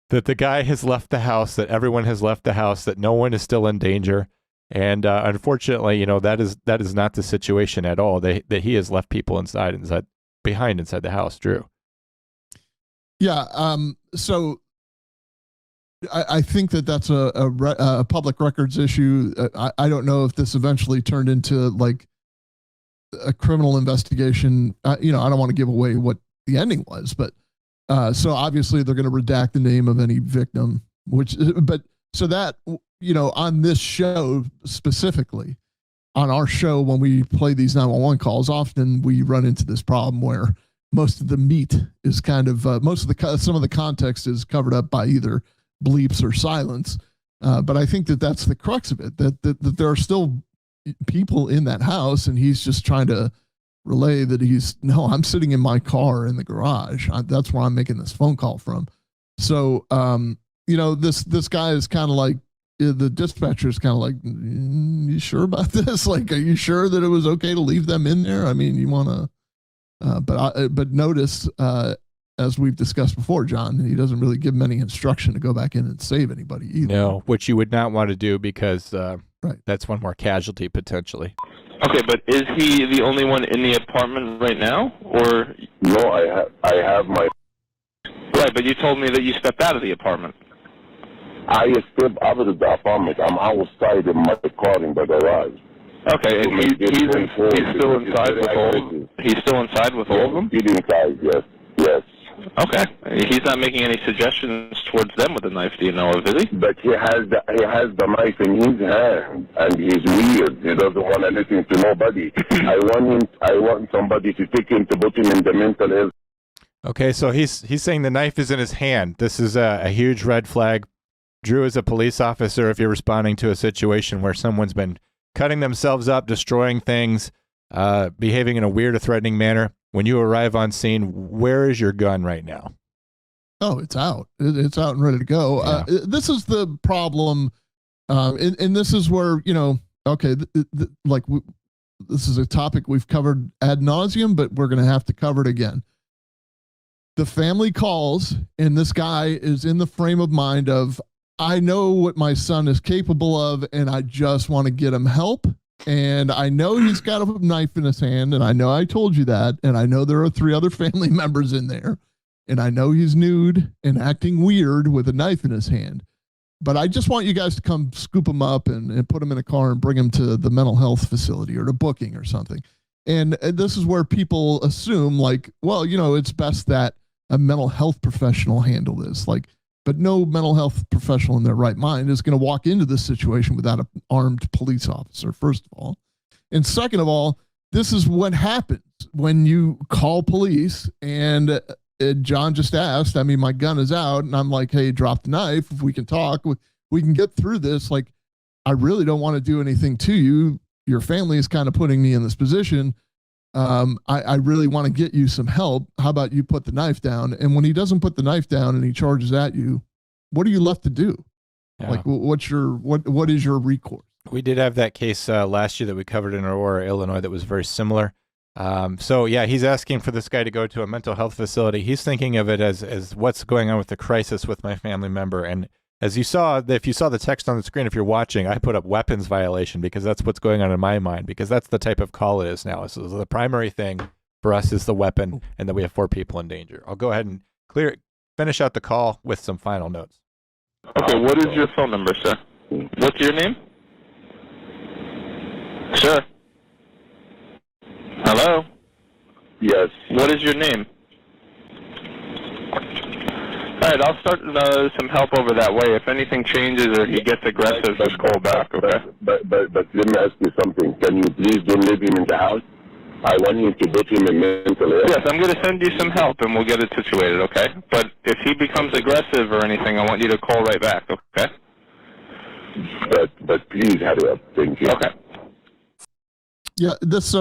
S5: that the guy has left the house, that everyone has left the house, that no one is still in danger. And unfortunately, that is not the situation at all. That he has left people inside the house. Drew.
S1: Yeah. So I think that's a public records issue. I don't know if this eventually turned into like a criminal investigation. I don't want to give away what the ending was, but so obviously they're going to redact the name of any victim, so that, on this show specifically, on our show, when we play these 911 calls, often we run into this problem where most of the meat is kind of, some of the context is covered up by either bleeps or silence. But I think that's the crux of it, that there are still people in that house, and he's just trying to relay that I'm sitting in my car in the garage. That's where I'm making this phone call from. So, this guy is kind of like, the dispatcher is kind of like, you sure about this? Like, are you sure that it was okay to leave them in there? I mean, you want to, but notice, as we've discussed before, John, he doesn't really give them any instruction to go back in and save anybody either.
S5: No, which you would not want to do because
S1: right.
S5: That's one more casualty potentially.
S6: Okay, but is he the only one in the apartment right now, or?
S7: No, I have my.
S6: Right, but you told me that you stepped out of the apartment.
S7: I stepped out of the apartment. I'm outside in my car in the garage.
S6: Okay, and he's still inside with all. He's still inside with all of them.
S7: He's inside, yes.
S6: Okay, he's not making any suggestions towards them with a knife. Do you know of, is he?
S7: But he has the knife in his hand, and he's weird. He doesn't want to listen to nobody. I want somebody to take him to put him in the mental health.
S5: Okay, so he's saying the knife is in his hand. This is a huge red flag. Drew, as a police officer, if you're responding to a situation where someone's been cutting themselves up, destroying things, behaving in a weird or threatening manner, when you arrive on scene, where is your gun right now?
S1: Oh, it's out. It's out and ready to go.
S5: Yeah.
S1: This is the problem, and this is where, this is a topic we've covered ad nauseum, but we're going to have to cover it again. The family calls, and this guy is in the frame of mind of, I know what my son is capable of, and I just want to get him help. And I know he's got a knife in his hand, and I know I told you that, and I know there are 3 other family members in there, and I know he's nude and acting weird with a knife in his hand. But I just want you guys to come scoop him up and put him in a car and bring him to the mental health facility or to booking or something. And this is where people assume, like, well, it's best that a mental health professional handle this. Like, but no mental health professional in their right mind is going to walk into this situation without an armed police officer, first of all. And second of all, this is what happens when you call police and John just asked, I mean, my gun is out and I'm like, hey, drop the knife. If we can talk, we can get through this. Like, I really don't want to do anything to you. Your family is kind of putting me in this position. I really want to get you some help. How about you put the knife down? And when he doesn't put the knife down and he charges at you, what are you left to do? Yeah. Like, what is your recourse?
S5: We did have that case last year that we covered in Aurora, Illinois, that was very similar. So yeah, he's asking for this guy to go to a mental health facility. He's thinking of it as what's going on with the crisis with my family member. And as you saw, if you saw the text on the screen, if you're watching, I put up weapons violation because that's what's going on in my mind, because that's the type of call it is now. So the primary thing for us is the weapon and that we have 4 people in danger. I'll go ahead and finish out the call with some final notes.
S6: Okay, what is your phone number, sir? What's your name? Sir? Hello?
S7: Yes.
S6: What is your name? All right, I'll start some help over that way. If anything changes or he gets aggressive, just call back, okay?
S7: But let me ask you something. Can you please don't leave him in the house? I want you to put him in mental health.
S6: Yes, I'm going to send you some help and we'll get it situated, okay? But if he becomes aggressive or anything, I want you to call right back, okay?
S7: But please hurry up. Thank you.
S6: Okay.
S1: Yeah, this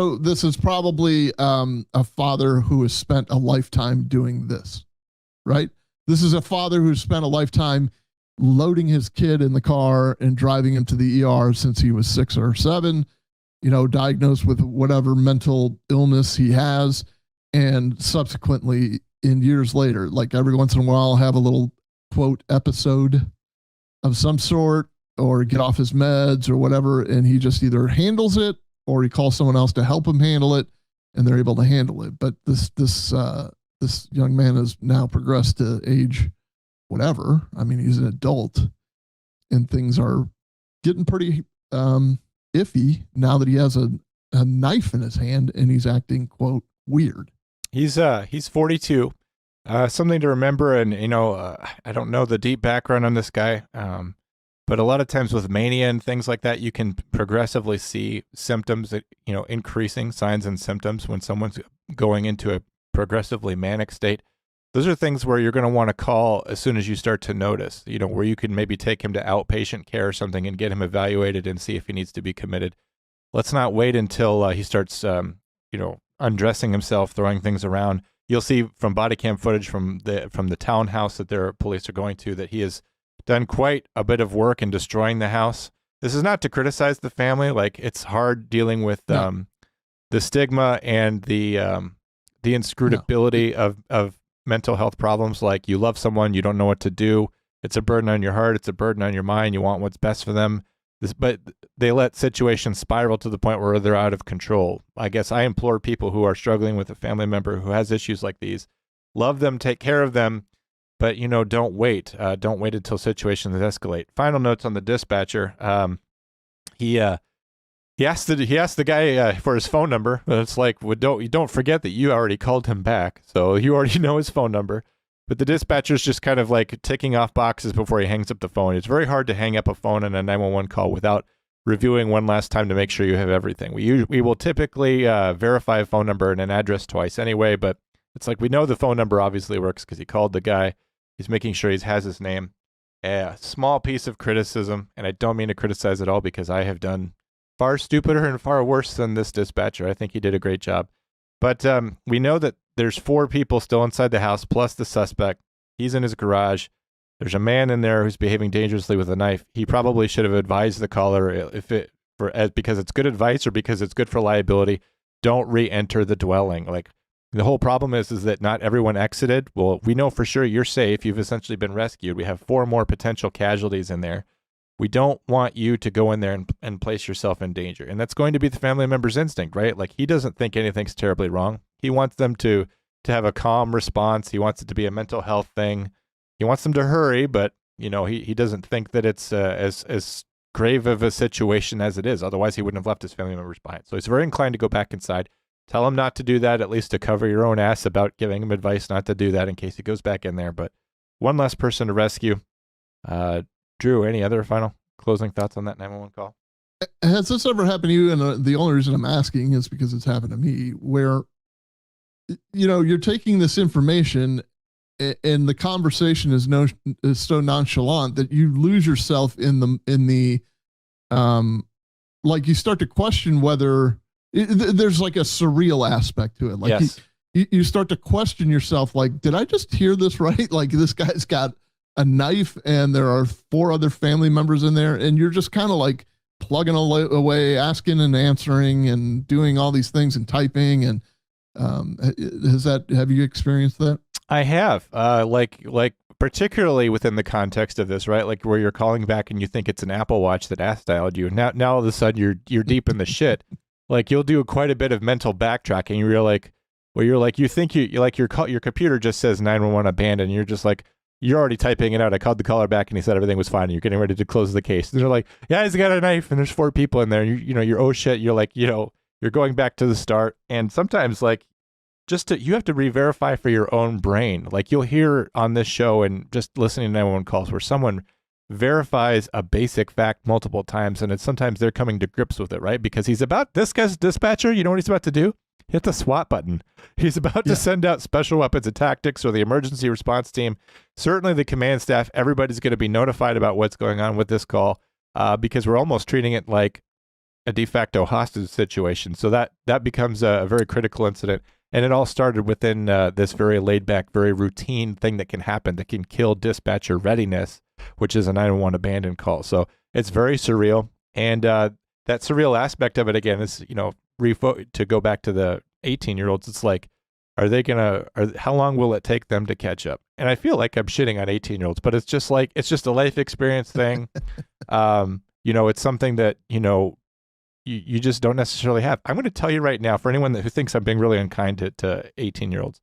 S1: is probably a father who has spent a lifetime doing this, right? This is a father who's spent a lifetime loading his kid in the car and driving him to the ER since he was 6 or 7, diagnosed with whatever mental illness he has. And subsequently, in years later, like every once in a while, have a little, quote, episode of some sort or get off his meds or whatever. And he just either handles it or he calls someone else to help him handle it and they're able to handle it. But this young man has now progressed to age whatever. I mean, he's an adult and things are getting pretty iffy now that he has a knife in his hand and he's acting, quote, weird.
S5: He's 42. Something to remember, and I don't know the deep background on this guy, but a lot of times with mania and things like that, you can progressively see symptoms, increasing signs and symptoms when someone's going into a progressively manic state. Those are things where you're going to want to call as soon as you start to notice, where you can maybe take him to outpatient care or something and get him evaluated and see if he needs to be committed. Let's not wait until he starts, undressing himself, throwing things around. You'll see from body cam footage from the townhouse that their police are going to that he has done quite a bit of work in destroying the house. This is not to criticize the family. Like, it's hard dealing with the stigma and the inscrutability of mental health problems. Like, you love someone, you don't know what to do. It's a burden on your heart. It's a burden on your mind. You want what's best for them. But they let situations spiral to the point where they're out of control. I guess I implore people who are struggling with a family member who has issues like these, love them, take care of them, but, don't wait. Don't wait until situations escalate. Final notes on the dispatcher. He asked the guy for his phone number. But it's like, well, don't forget that you already called him back, so you already know his phone number. But the dispatcher's just kind of like ticking off boxes before he hangs up the phone. It's very hard to hang up a phone in a 911 call without reviewing one last time to make sure you have everything. We will typically verify a phone number and an address twice anyway, but it's like we know the phone number obviously works because he called the guy. He's making sure he has his name. A small piece of criticism, and I don't mean to criticize at all because I have done far stupider and far worse than this dispatcher. I think he did a great job. But we know that there's 4 people still inside the house, plus the suspect. He's in his garage. There's a man in there who's behaving dangerously with a knife. He probably should have advised the caller because it's good advice or because it's good for liability. Don't re-enter the dwelling. Like, the whole problem is that not everyone exited. Well, we know for sure you're safe. You've essentially been rescued. We have 4 more potential casualties in there. We don't want you to go in there and place yourself in danger. And that's going to be the family member's instinct, right? Like, he doesn't think anything's terribly wrong. He wants them to have a calm response. He wants it to be a mental health thing. He wants them to hurry, but, he doesn't think that it's as grave of a situation as it is. Otherwise, he wouldn't have left his family members behind. So he's very inclined to go back inside. Tell him not to do that, at least to cover your own ass about giving him advice not to do that in case he goes back in there. But one less person to rescue. Drew, any other final closing thoughts on that 911 call?
S1: Has this ever happened to you? And the only reason I'm asking is because it's happened to me, where, you're taking this information and the conversation is so nonchalant that you lose yourself in the like, you start to question whether there's like a surreal aspect to it. Like,
S5: yes.
S1: you start to question yourself, like, did I just hear this right? Like, this guy's got a knife and there are 4 other family members in there, and you're just kind of like plugging away, asking and answering and doing all these things and typing. And have you experienced that?
S5: I have, like particularly within the context of this, right? Like, where you're calling back and you think it's an Apple Watch that ass dialed you. Now all of a sudden you're deep in the shit. Like, you'll do quite a bit of mental backtracking. You're like, you think your computer just says 911 abandoned. And you're just like, you're already typing it out. I called the caller back and he said everything was fine. And you're getting ready to close the case. And they're like, yeah, he's got a knife and there's 4 people in there. And you're oh shit. You're like, you're going back to the start. And sometimes, like, you have to re-verify for your own brain. Like, you'll hear on this show and just listening to 911 calls where someone verifies a basic fact multiple times, and sometimes they're coming to grips with it, right? Because this guy's dispatcher, you know what he's about to do? Hit the SWAT button. He's about to send out special weapons and tactics or the emergency response team. Certainly the command staff, everybody's going to be notified about what's going on with this call because we're almost treating it like a de facto hostage situation. So that becomes a very critical incident. And it all started within this very laid-back, very routine thing that can happen that can kill dispatcher readiness, which is a 911 abandoned call. So it's very surreal. And that surreal aspect of it, again, is, to go back to the 18-year-olds, it's like, how long will it take them to catch up? And I feel like I'm shitting on 18-year-olds, but it's just a life experience thing. It's something that, you just don't necessarily have. I'm going to tell you right now, for anyone who thinks I'm being really unkind to 18-year-olds,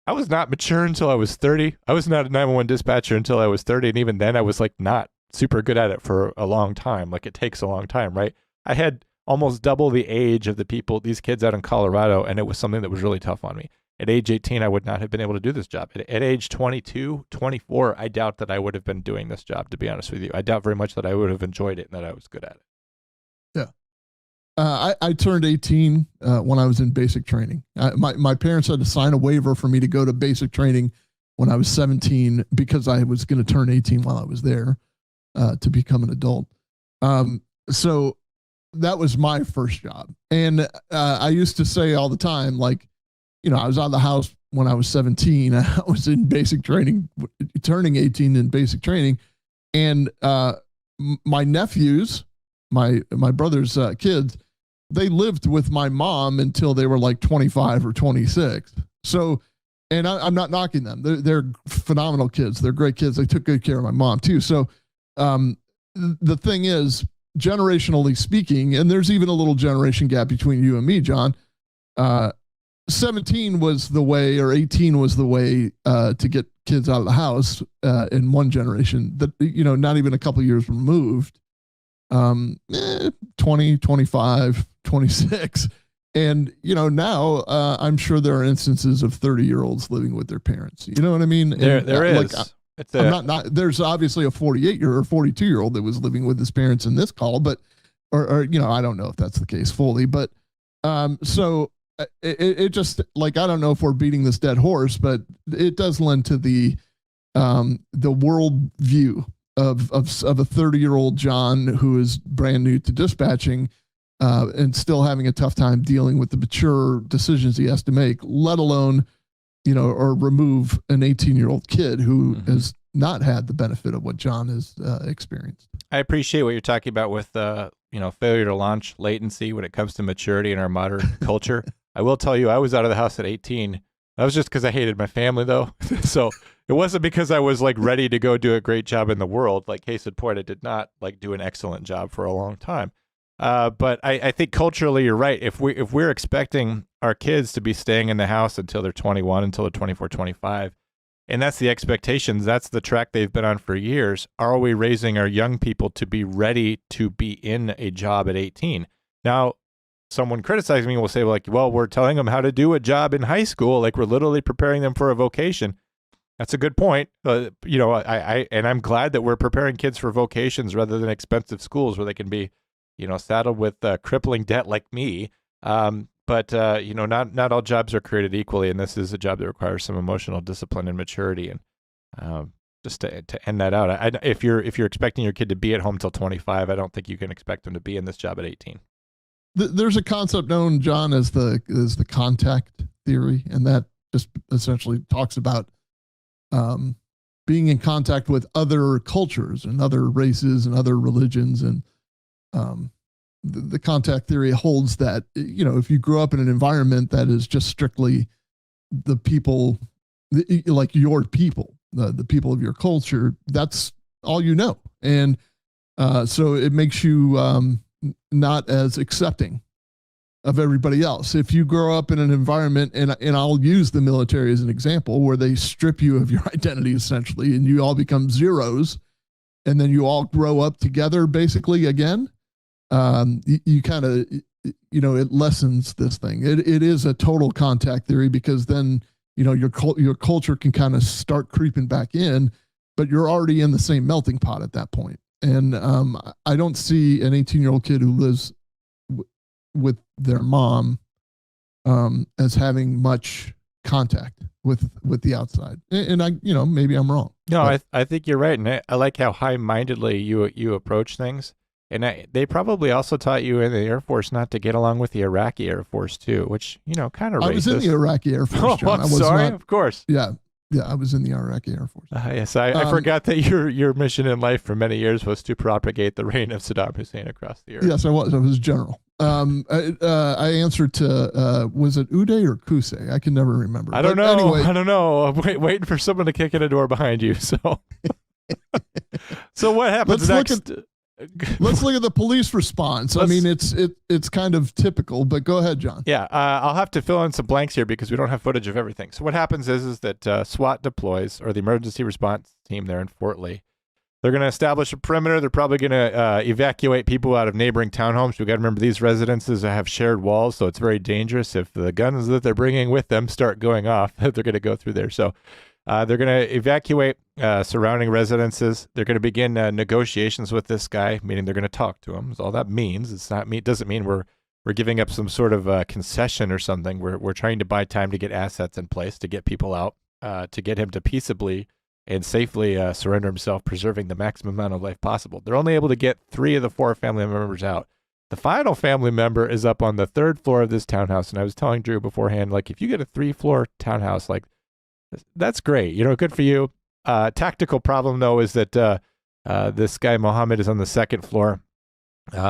S5: I was not mature until I was 30. I was not a 911 dispatcher until I was 30. And even then I was like not super good at it for a long time. Like, it takes a long time, right? I had almost double the age of these kids out in Colorado. And it was something that was really tough on me. At age 18, I would not have been able to do this job. At age 22, 24, I doubt that I would have been doing this job, to be honest with you. I doubt very much that I would have enjoyed it and that I was good at it.
S1: I turned 18 when I was in basic training. My parents had to sign a waiver for me to go to basic training when I was 17 because I was going to turn 18 while I was there to become an adult. So that was my first job. And I used to say all the time, like, I was out of the house when I was 17. I was in basic training, turning 18 in basic training. And my nephews, my brother's kids, they lived with my mom until they were like 25 or 26. So, and I'm not knocking them. They're phenomenal kids. They're great kids. They took good care of my mom too. So the thing is, generationally speaking, and there's even a little generation gap between you and me, John, 17 was the way, or 18 was the way to get kids out of the house in one generation that, not even a couple years removed, 20, 25, 26. And, now I'm sure there are instances of 30-year-olds living with their parents. You know what I mean?
S5: There is.
S1: Like, there's obviously a 48-year or 42-year-old that was living with his parents in this call, but, or I don't know if that's the case fully, but so it just, like, I don't know if we're beating this dead horse, but it does lend to the world view of a 30-year-old John who is brand new to dispatching and still having a tough time dealing with the mature decisions he has to make, let alone, or remove an 18-year-old kid who has not had the benefit of what John has experienced.
S5: I appreciate what you're talking about with, failure to launch latency when it comes to maturity in our modern culture. I will tell you, I was out of the house at 18. That was just because I hated my family, though. So it wasn't because I was like ready to go do a great job in the world. Like, case in point, I did not like do an excellent job for a long time. But I think culturally, you're right. If we're expecting our kids to be staying in the house until they're 21, until they're 24, 25, and that's the expectations, that's the track they've been on for years, are we raising our young people to be ready to be in a job at 18? Now, someone criticizing me will say, like, well, we're telling them how to do a job in high school. Like, we're literally preparing them for a vocation. That's a good point. I'm glad that we're preparing kids for vocations rather than expensive schools where they can be, saddled with crippling debt like me. But not all jobs are created equally, and this is a job that requires some emotional discipline and maturity. And just to end that out, if you're expecting your kid to be at home till 25, I don't think you can expect them to be in this job at 18.
S1: There's a concept known, John, as the contact theory, and that just essentially talks about being in contact with other cultures and other races and other religions. And the contact theory holds that, if you grow up in an environment that is just strictly the people, like your people, the people of your culture, that's all you know. And so it makes you not as accepting of everybody else. If you grow up in an environment, and I'll use the military as an example, where they strip you of your identity essentially, and you all become zeros, and then you all grow up together basically again, you kind of, it lessens this thing. It is a total contact theory, because then, your culture can kind of start creeping back in, but you're already in the same melting pot at that point. And I don't see an 18-year-old kid who lives with their mom as having much contact with the outside. And I, maybe I'm wrong.
S5: No, I think you're right. And I like how high-mindedly you approach things. And they probably also taught you in the Air Force not to get along with the Iraqi Air Force too, which, kind of racist.
S1: I was in the Iraqi Air Force, John.
S5: I'm sorry, of course.
S1: Yeah. Yeah, I was in the Iraqi Air Force.
S5: Yes, I forgot that your mission in life for many years was to propagate the reign of Saddam Hussein across the earth.
S1: Yes, I was. I was general. I answered to, was it Uday or Kusei? I can never remember.
S5: I don't know.
S1: Anyway.
S5: I don't know. I'm waiting for someone to kick in a door behind you. So, so what happens next?
S1: Let's look at the police response. I mean, it's kind of typical, but go ahead, John.
S5: Yeah, I'll have to fill in some blanks here because we don't have footage of everything. So what happens is that SWAT deploys, or the emergency response team there in Fort Lee. They're going to establish a perimeter. They're probably going to evacuate people out of neighboring townhomes. We got to remember these residences have shared walls, so it's very dangerous if the guns that they're bringing with them start going off. They're going to go through there. So they're going to evacuate surrounding residences. They're going to begin negotiations with this guy, meaning they're going to talk to him. That's all that means. It doesn't mean we're giving up some sort of concession or something. We're trying to buy time to get assets in place, to get people out, to get him to peaceably and safely surrender himself, preserving the maximum amount of life possible. They're only able to get 3 of the 4 family members out. The final family member is up on the 3rd floor of this townhouse. And I was telling Drew beforehand, like, if you get a 3-floor townhouse, like, that's great. You know, good for you. Tactical problem, though, is that this guy, Mohammed, is on the 2nd floor.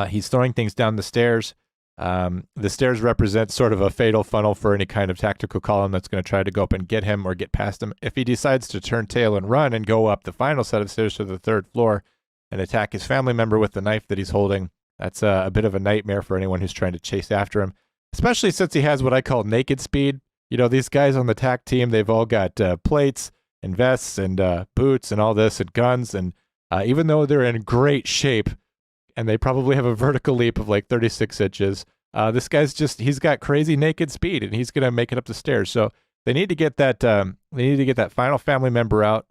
S5: He's throwing things down the stairs. The stairs represent sort of a fatal funnel for any kind of tactical column that's going to try to go up and get him or get past him. If he decides to turn tail and run and go up the final set of stairs to the 3rd floor and attack his family member with the knife that he's holding, that's a bit of a nightmare for anyone who's trying to chase after him, especially since he has what I call naked speed. You know, these guys on the TAC team, they've all got plates and vests and boots and all this and guns. And even though they're in great shape and they probably have a vertical leap of like 36 inches, this guy's he's got crazy naked speed and he's going to make it up the stairs. So they need to get that final family member out.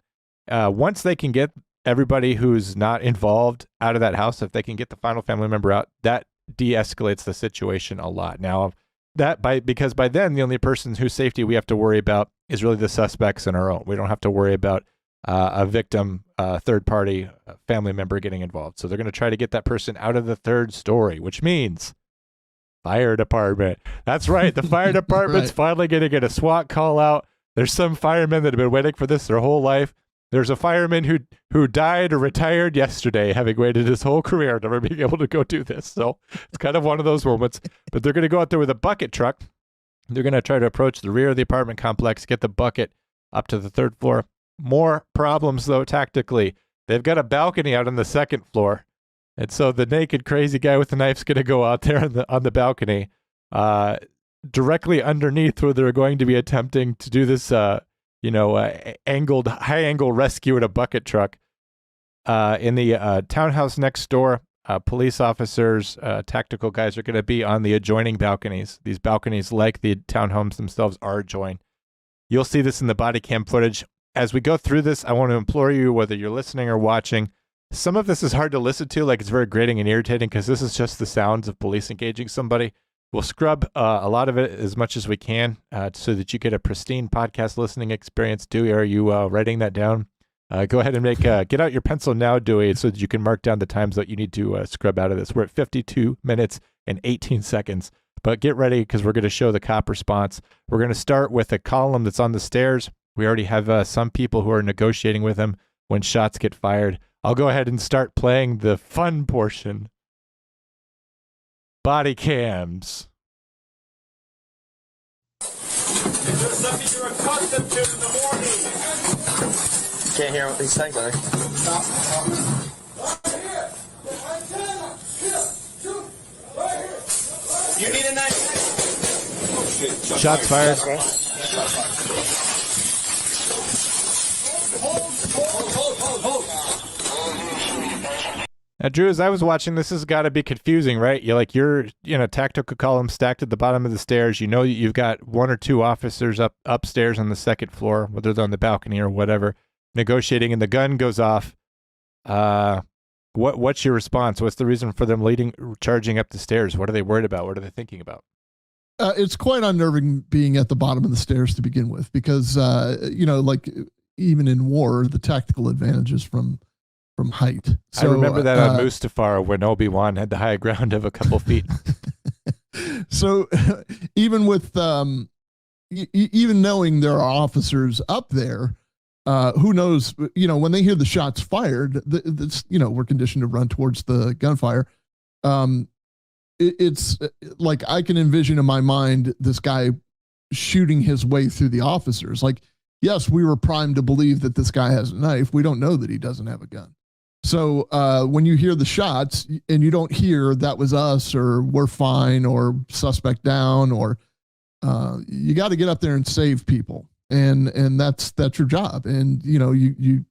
S5: Once they can get everybody who's not involved out of that house, if they can get the final family member out, that de-escalates the situation a lot. Now, because by then the only person whose safety we have to worry about is really the suspects and our own. We don't have to worry about a victim, third-party family member getting involved. So they're going to try to get that person out of the 3rd story, which means fire department. That's right. The fire department's finally going to get a SWAT call out. There's some firemen that have been waiting for this their whole life. There's a fireman who died or retired yesterday, having waited his whole career, never being able to go do this. So it's kind of one of those moments. But they're going to go out there with a bucket truck. They're going to try to approach the rear of the apartment complex, get the bucket up to the 3rd floor. More problems, though, tactically. They've got a balcony out on the 2nd floor. And so the naked, crazy guy with the knife's going to go out there on the balcony, directly underneath where they're going to be attempting to do this high angle rescue in a bucket truck. In the townhouse next door, police officers, tactical guys are going to be on the adjoining balconies. These balconies, like the townhomes themselves, are adjoined. You'll see this in the body cam footage. As we go through this, I want to implore you, whether you're listening or watching, some of this is hard to listen to, like it's very grating and irritating because this is just the sounds of police engaging somebody. We'll scrub a lot of it as much as we can so that you get a pristine podcast listening experience. Dewey, are you writing that down? Go ahead and get out your pencil now, Dewey, so that you can mark down the times that you need to scrub out of this. We're at 52 minutes and 18 seconds. But get ready because we're going to show the cop response. We're going to start with a column that's on the stairs. We already have some people who are negotiating with him when shots get fired. I'll go ahead and start playing the fun portion. Body cams.
S8: Is there something you're accustomed to in the morning?
S9: Can't hear what he's saying, Larry.
S8: You need a knife.
S5: Shots fired. Now, Drew, as I was watching, this has got to be confusing, right? You're in a tactical column stacked at the bottom of the stairs. You know you've got 1 or 2 officers upstairs on the 2nd floor, whether they're on the balcony or whatever, negotiating, and the gun goes off. What's your response? What's the reason for them charging up the stairs? What are they worried about? What are they thinking about?
S1: It's quite unnerving being at the bottom of the stairs to begin with, because like even in war, the tactical advantages from height. So,
S5: I remember that on Mustafar when Obi-Wan had the high ground of a couple feet.
S1: So even with even knowing there are officers up there, who knows? When they hear the shots fired, we're conditioned to run towards the gunfire. It's like I can envision in my mind this guy shooting his way through the officers. Like, yes, we were primed to believe that this guy has a knife. We don't know that he doesn't have a gun. So when you hear the shots and you don't hear that was us or we're fine or suspect down, or you got to get up there and save people, and that's your job. And you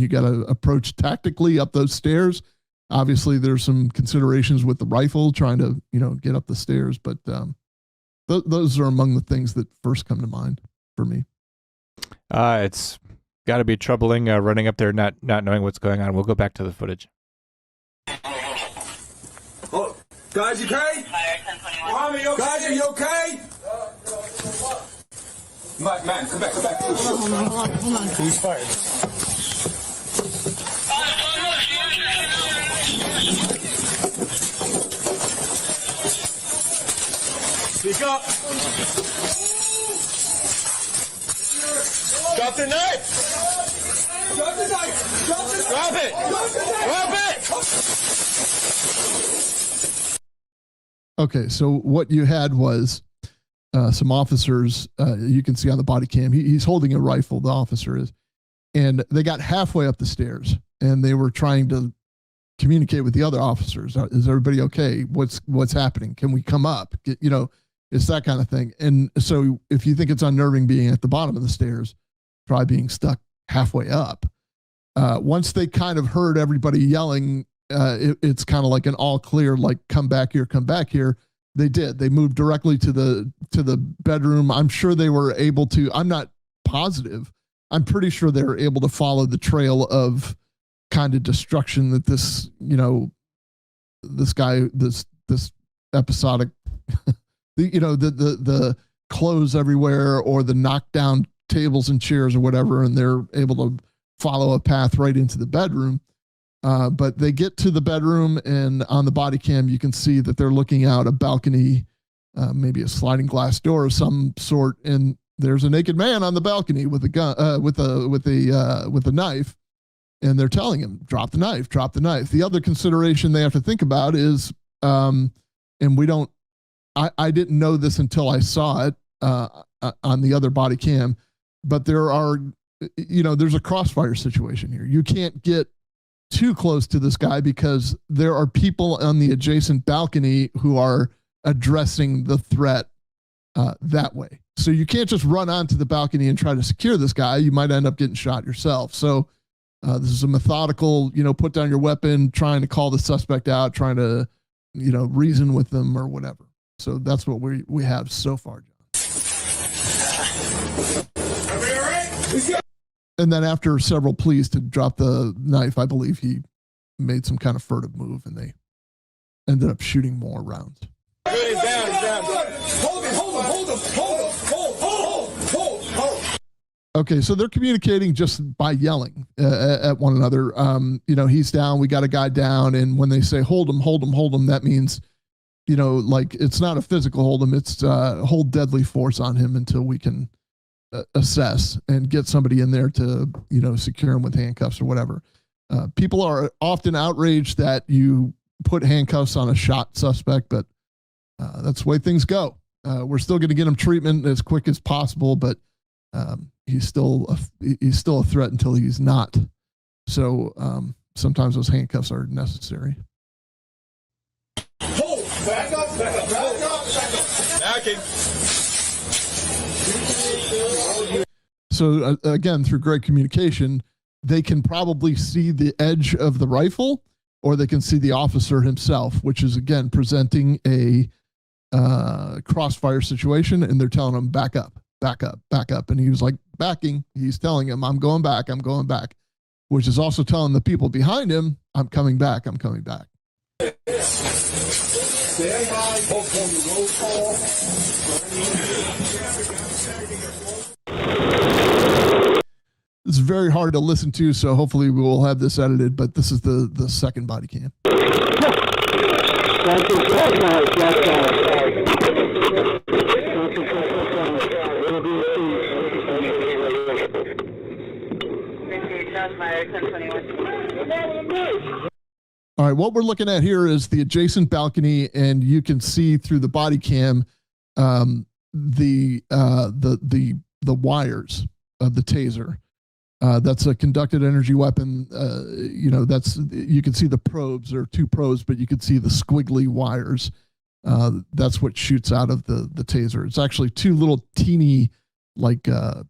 S1: got to approach tactically up those stairs. Obviously, there's some considerations with the rifle trying to get up the stairs, but those are among the things that first come to mind for me.
S5: It's got to be troubling running up there not knowing what's going on. We'll go back to the footage.
S8: Oh, guys, you okay? Guys, are you okay? Man, come back. Hold on. Who's fired? you go. Drop the knife. Drop the knife. Drop it. Drop it.
S1: Okay, so what you had was some officers, you can see on the body cam, he's holding a rifle, the officer is, and they got halfway up the stairs and they were trying to communicate with the other officers. Is everybody okay? What's happening? Can we come up? It's that kind of thing. And so if you think it's unnerving being at the bottom of the stairs, try being stuck halfway up. Once they kind of heard everybody yelling, it's kind of like an all clear, like come back here, come back here. They did. They moved directly to the bedroom. I'm sure they were able to. I'm not positive. I'm pretty sure they were able to follow the trail of kind of destruction that this guy, this episodic, the clothes everywhere or the knockdown tables and chairs or whatever, and they're able to follow a path right into the bedroom. But they get to the bedroom, and on the body cam, you can see that they're looking out a balcony, maybe a sliding glass door of some sort, and there's a naked man on the balcony with a gun, with a knife, and they're telling him, "Drop the knife, drop the knife." The other consideration they have to think about is, and we don't, I didn't know this until I saw it on the other body cam, but there's a crossfire situation here. You can't get too close to this guy because there are people on the adjacent balcony who are addressing the threat that way. So you can't just run onto the balcony and try to secure this guy. You might end up getting shot yourself. So this is a methodical, put down your weapon, trying to call the suspect out, trying to, reason with them or whatever. So that's what we have so far, John. And then after several pleas to drop the knife, I believe he made some kind of furtive move, and they ended up shooting more rounds.
S8: Good, he's down, he's down. Hold him.
S1: Okay, so they're communicating just by yelling at one another. He's down, we got a guy down, and when they say hold him, that means, like it's not a physical hold him, it's hold deadly force on him until we can assess and get somebody in there to, secure him with handcuffs or whatever. People are often outraged that you put handcuffs on a shot suspect, but that's the way things go. We're still going to get him treatment as quick as possible, but he's still a threat until he's not. So sometimes those handcuffs are necessary.
S8: Hold, back up. Backing.
S1: So again, through great communication, they can probably see the edge of the rifle, or they can see the officer himself, which is again presenting a crossfire situation, and they're telling him back up. And he was like backing. He's telling him, I'm going back, which is also telling the people behind him, I'm coming back.
S8: Stand by, both on the roll call.
S1: It's very hard to listen to, so hopefully we will have this edited, but this is the second body cam. All right, what we're looking at here is the adjacent balcony, and you can see through the body cam the wires of the taser. That's a conducted energy weapon. You can see the probes. There are two probes, but you can see the squiggly wires. That's what shoots out of the taser. It's actually two little teeny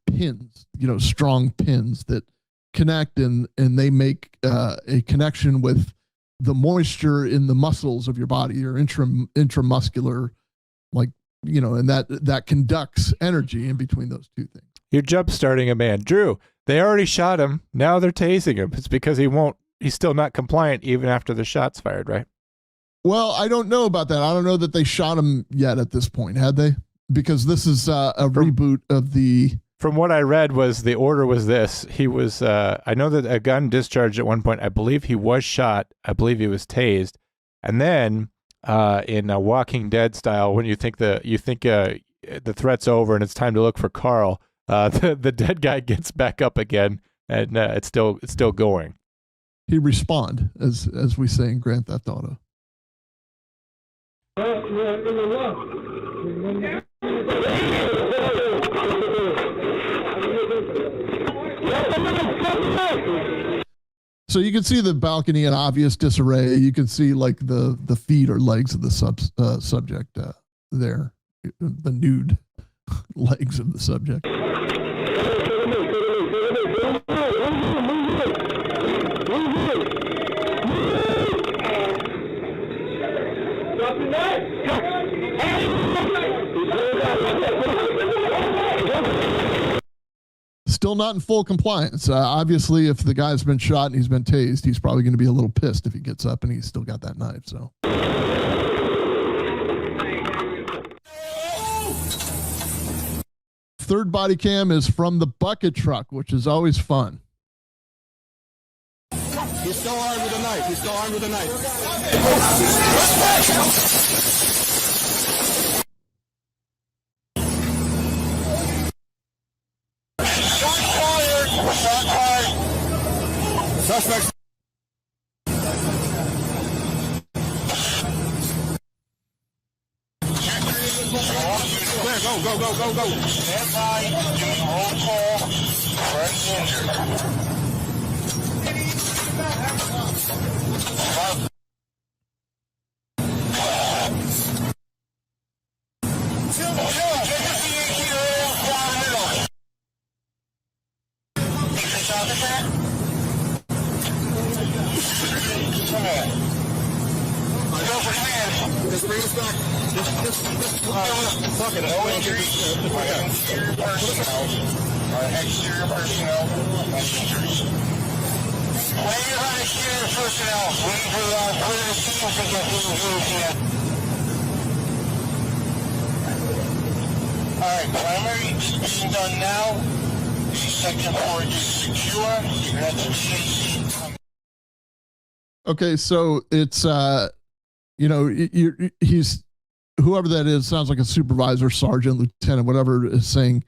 S1: pins, strong pins that connect, and they make a connection with the moisture in the muscles of your body, your intramuscular, and that conducts energy in between those two things.
S5: You're jump starting a man. Drew, they already shot him. Now they're tasing him. It's because he's still not compliant even after the shot's fired, right?
S1: Well, I don't know about that. I don't know that they shot him yet at this point, had they? Because this is a reboot of the...
S5: From what I read was the order was this. He was, I know that a gun discharged at one point. I believe he was shot. I believe he was tased. And then in a Walking Dead style, when you think the threat's over and it's time to look for Carl, the dead guy gets back up again, and it's still going.
S1: He respawned, as we say in Grand Theft Auto. So you can see the balcony in obvious disarray. You can see like the feet or legs of the subject there, the nude legs of the subject. Still not in full compliance. Obviously, if the guy's been shot and he's been tased, he's probably going to be a little pissed if he gets up and he's still got that knife. So, third body cam is from the bucket truck, which is always fun.
S8: He's still armed with a knife. He's still armed with a knife. Suspects. Clear, go.
S7: Stand by, doing roll call, friends injured.
S8: Just bring us back. Fuck it.
S7: No injuries. Exterior personnel. Exterior personnel. Injuries. When you're on exterior personnel, waiting for the scene to get moving. Alright, primary is being done now. The second port is secure. You're going to have to chase.
S1: Okay, so it's he's whoever that is, sounds like a supervisor, sergeant, lieutenant, whatever, is saying,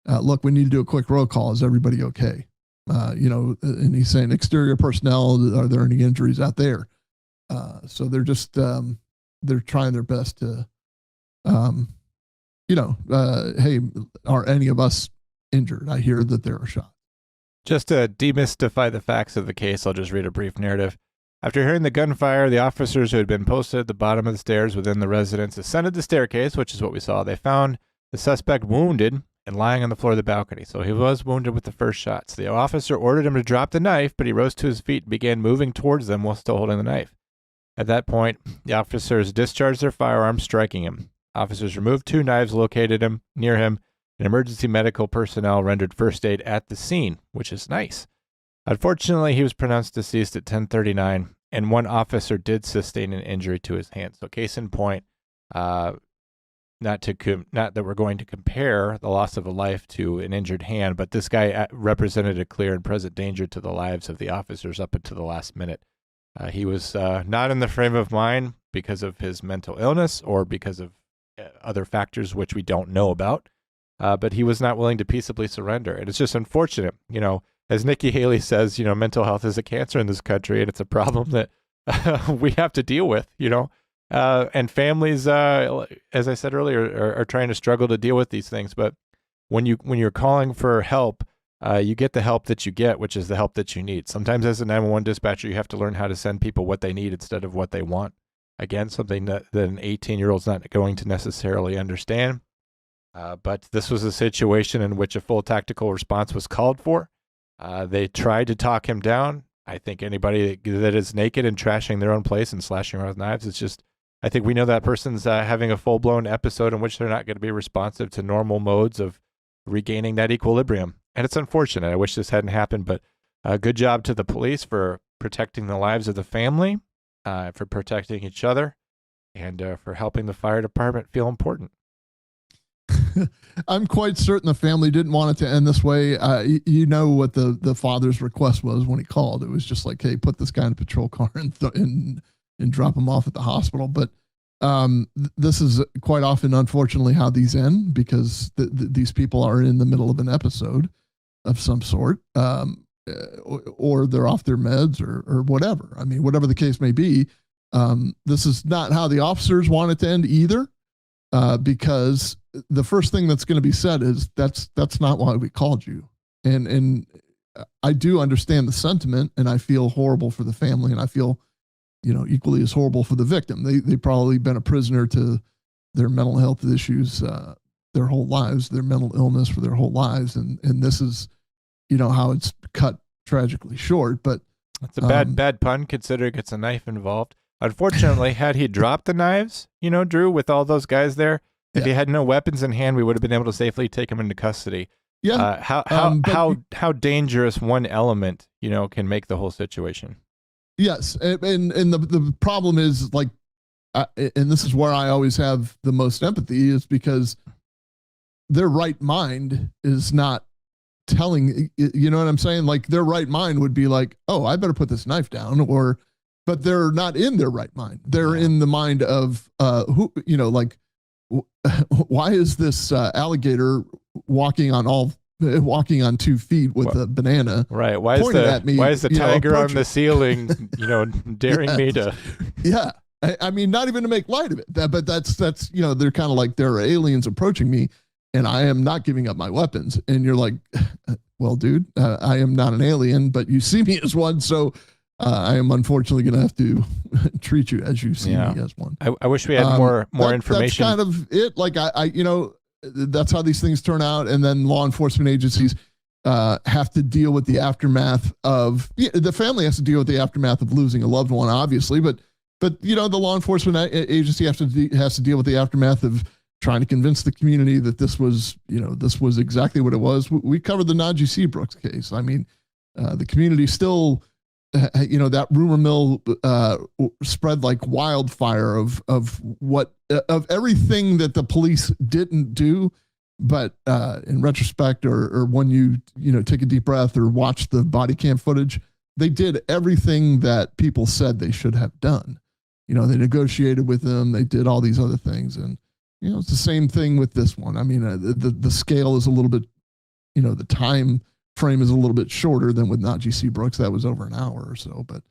S1: look, we need to do a quick roll call. Is everybody okay? And he's saying exterior personnel, are there any injuries out there? So they're just they're trying their best to hey, are any of us injured? I hear that there are shots.
S5: Just to demystify the facts of the case, I'll just read a brief narrative. After hearing the gunfire, the officers who had been posted at the bottom of the stairs within the residence ascended the staircase, which is what we saw. They found the suspect wounded and lying on the floor of the balcony. So he was wounded with the first shots. The officer ordered him to drop the knife, but he rose to his feet and began moving towards them while still holding the knife. At that point, the officers discharged their firearms, striking him. Officers removed 2 knives located near him, and emergency medical personnel rendered first aid at the scene, which is nice. Unfortunately, he was pronounced deceased at 10:39, and one officer did sustain an injury to his hand. So case in point, not that we're going to compare the loss of a life to an injured hand, but this guy represented a clear and present danger to the lives of the officers up until the last minute. He was not in the frame of mind because of his mental illness or because of other factors which we don't know about, but he was not willing to peaceably surrender. And it's just unfortunate, as Nikki Haley says, mental health is a cancer in this country, and it's a problem that we have to deal with, and families, as I said earlier, are trying to struggle to deal with these things. But when you're calling for help, you get the help that you get, which is the help that you need. Sometimes as a 911 dispatcher, you have to learn how to send people what they need instead of what they want. Again, something that an 18-year-old's not going to necessarily understand. But this was a situation in which a full tactical response was called for. They tried to talk him down. I think anybody that is naked and trashing their own place and slashing around with knives, it's just, I think we know that person's having a full-blown episode in which they're not going to be responsive to normal modes of regaining that equilibrium. And it's unfortunate. I wish this hadn't happened, but good job to the police for protecting the lives of the family, for protecting each other, and for helping the fire department feel important.
S1: I'm quite certain the family didn't want it to end this way. You know what the father's request was when he called. It was just like, hey, put this guy in a patrol car and drop him off at the hospital. But This is quite often, unfortunately, how these end, because these people are in the middle of an episode of some sort, or they're off their meds or whatever. I mean, whatever the case may be, this is not how the officers want it to end either, because the first thing that's going to be said is that's not why we called you. And I do understand the sentiment, and I feel horrible for the family, and I feel, equally as horrible for the victim. They've probably been a prisoner to their mental health issues their whole lives, their mental illness for their whole lives, and this is, how it's cut tragically short. But
S5: it's a bad pun, considering it's a knife involved. Unfortunately, had he dropped the knives, Drew, with all those guys there, if he had no weapons in hand, we would have been able to safely take him into custody.
S1: Yeah.
S5: How dangerous one element, can make the whole situation.
S1: Yes, and the problem is, like, and this is where I always have the most empathy, is because their right mind is not telling, you know what I'm saying? Like, their right mind would be like, oh, I better put this knife down, but they're not in their right mind. They're in the mind of who, like, why is this alligator walking on 2 feet with a banana?
S5: Right. Why is the tiger on the ceiling, daring me to?
S1: Yeah. I mean, not even to make light of it, but that's, they're kind of like, there are aliens approaching me and I am not giving up my weapons. And you're like, well, dude, I am not an alien, but you see me as one. So I am unfortunately going to have to treat you as you see me as one.
S5: I wish we had more information.
S1: That's kind of it. Like that's how these things turn out. And then law enforcement agencies have to deal with the aftermath of, the family has to deal with the aftermath of losing a loved one, obviously, but the law enforcement agency has to deal with the aftermath of trying to convince the community that this was exactly what it was. We covered the Najee Seabrooks case. I mean, the community still, that rumor mill spread like wildfire of everything that the police didn't do. But in retrospect, or when you take a deep breath or watch the body cam footage, they did everything that people said they should have done. They negotiated with them. They did all these other things. And, it's the same thing with this one. I mean, the scale is a little bit, the time frame is a little bit shorter than with Najee Seabrooks. That was over an hour or so. But,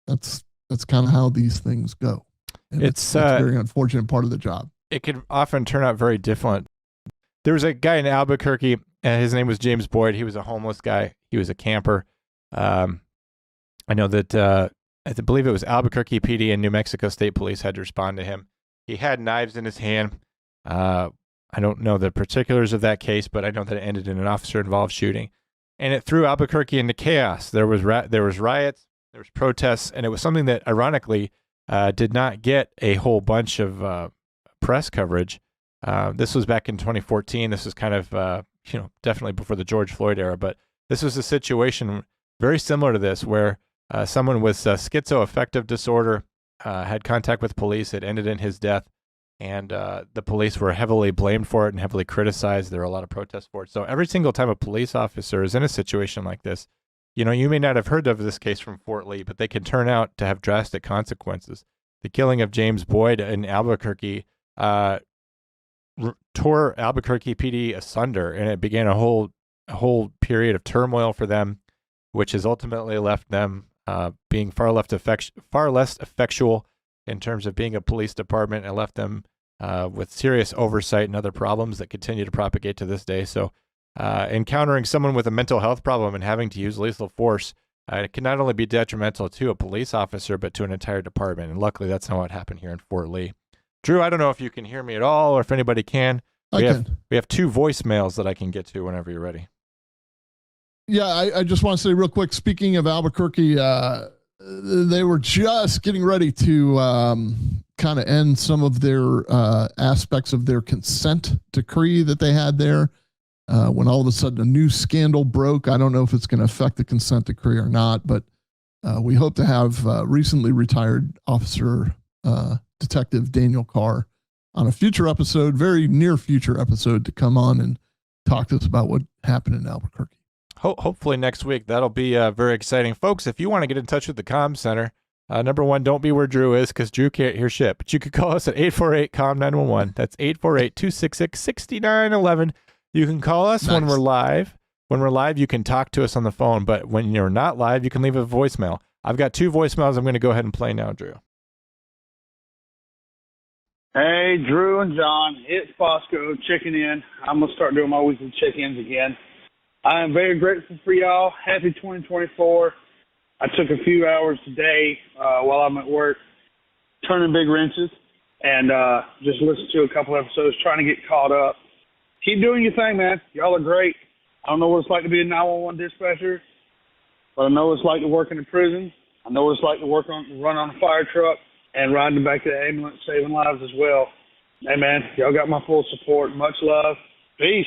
S1: that's kind of how these things go. And it's a very unfortunate part of the job.
S5: It can often turn out very different. There was a guy in Albuquerque, and his name was James Boyd. He was a homeless guy. He was a camper. I know that I believe it was Albuquerque PD and New Mexico State Police had to respond to him. He had knives in his hand. I don't know the particulars of that case, but I know that it ended in an officer-involved shooting, and it threw Albuquerque into chaos. There was riots, there was protests, and it was something that, ironically, did not get a whole bunch of press coverage. This was back in 2014. This was kind of definitely before the George Floyd era, but this was a situation very similar to this, where someone with schizoaffective disorder had contact with police. It ended in his death, and the police were heavily blamed for it and heavily criticized. There were a lot of protests for it. So every single time a police officer is in a situation like this, you may not have heard of this case from Fort Lee, but they can turn out to have drastic consequences. The killing of James Boyd in Albuquerque tore Albuquerque PD asunder, and it began a whole period of turmoil for them, which has ultimately left them being far less effectual in terms of being a police department, and left them with serious oversight and other problems that continue to propagate to this day. So encountering someone with a mental health problem and having to use lethal force, it can not only be detrimental to a police officer, but to an entire department. And luckily, that's not what happened here in Fort Lee. Drew, I don't know if you can hear me at all, or if anybody can. We have 2 voicemails that I can get to whenever you're ready.
S1: Yeah, I just want to say real quick, speaking of Albuquerque, they were just getting ready to kind of end some of their aspects of their consent decree that they had there. When all of a sudden a new scandal broke. I don't know if it's going to affect the consent decree or not, but we hope to have recently retired officer Detective Daniel Carr on a future episode, very near future episode, to come on and talk to us about what happened in Albuquerque.
S5: Hopefully next week. That'll be very exciting. Folks, if you want to get in touch with the Comm Center, Number one, don't be where Drew is because Drew can't hear shit. But you could call us at 848-COMM-911. That's 848-266-6911. You can call us when we're live. When we're live, you can talk to us on the phone. But when you're not live, you can leave a voicemail. I've got 2 voicemails I'm going to go ahead and play now, Drew.
S10: Hey, Drew and John, it's Bosco checking in. I'm going to start doing my weekly check-ins again. I am very grateful for y'all. Happy 2024. I took a few hours today while I'm at work turning big wrenches and just listened to a couple episodes trying to get caught up. Keep doing your thing, man. Y'all are great. I don't know what it's like to be a 911 dispatcher, but I know what it's like to work in a prison. I know what it's like to run on a fire truck and ride in the back of the ambulance, saving lives as well. Hey, man, y'all got my full support. Much love. Peace.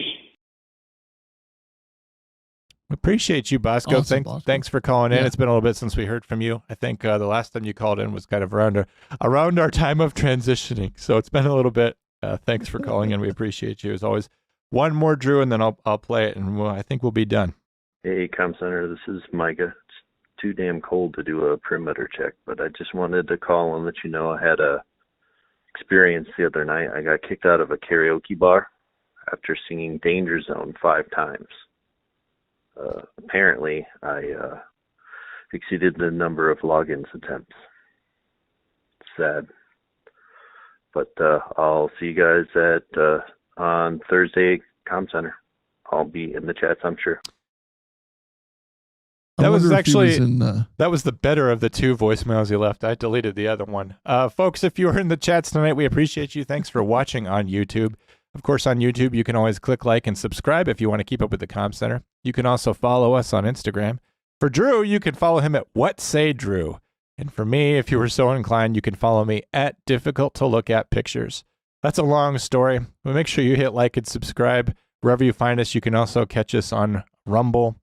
S5: Appreciate you, Bosco.
S1: Awesome,
S5: Thanks for calling in.
S1: Yeah.
S5: It's been a little bit since we heard from you. I think the last time you called in was kind of around our time of transitioning. So it's been a little bit. Thanks for calling in. We appreciate you as always. One more, Drew, and then I'll play it, and I think we'll be done.
S11: Hey, Comm Center, this is Micah. It's too damn cold to do a perimeter check, but I just wanted to call and let you know I had a experience the other night. I got kicked out of a karaoke bar after singing Danger Zone 5 times. Apparently, I exceeded the number of logins attempts. Sad. But I'll see you guys on Thursday, Comm Center. I'll be in the chats, I'm sure.
S5: That was actually that was the better of the 2 voicemails you left. I deleted the other one. Folks, if you were in the chats tonight, we appreciate you. Thanks for watching on YouTube. Of course, on YouTube, you can always click like and subscribe if you want to keep up with the Comm Center. You can also follow us on Instagram. For Drew, you can follow him at What Say Drew. And for me, if you were so inclined, you can follow me at Difficult to Look At Pictures. That's a long story. But make sure you hit like and subscribe wherever you find us. You can also catch us on Rumble.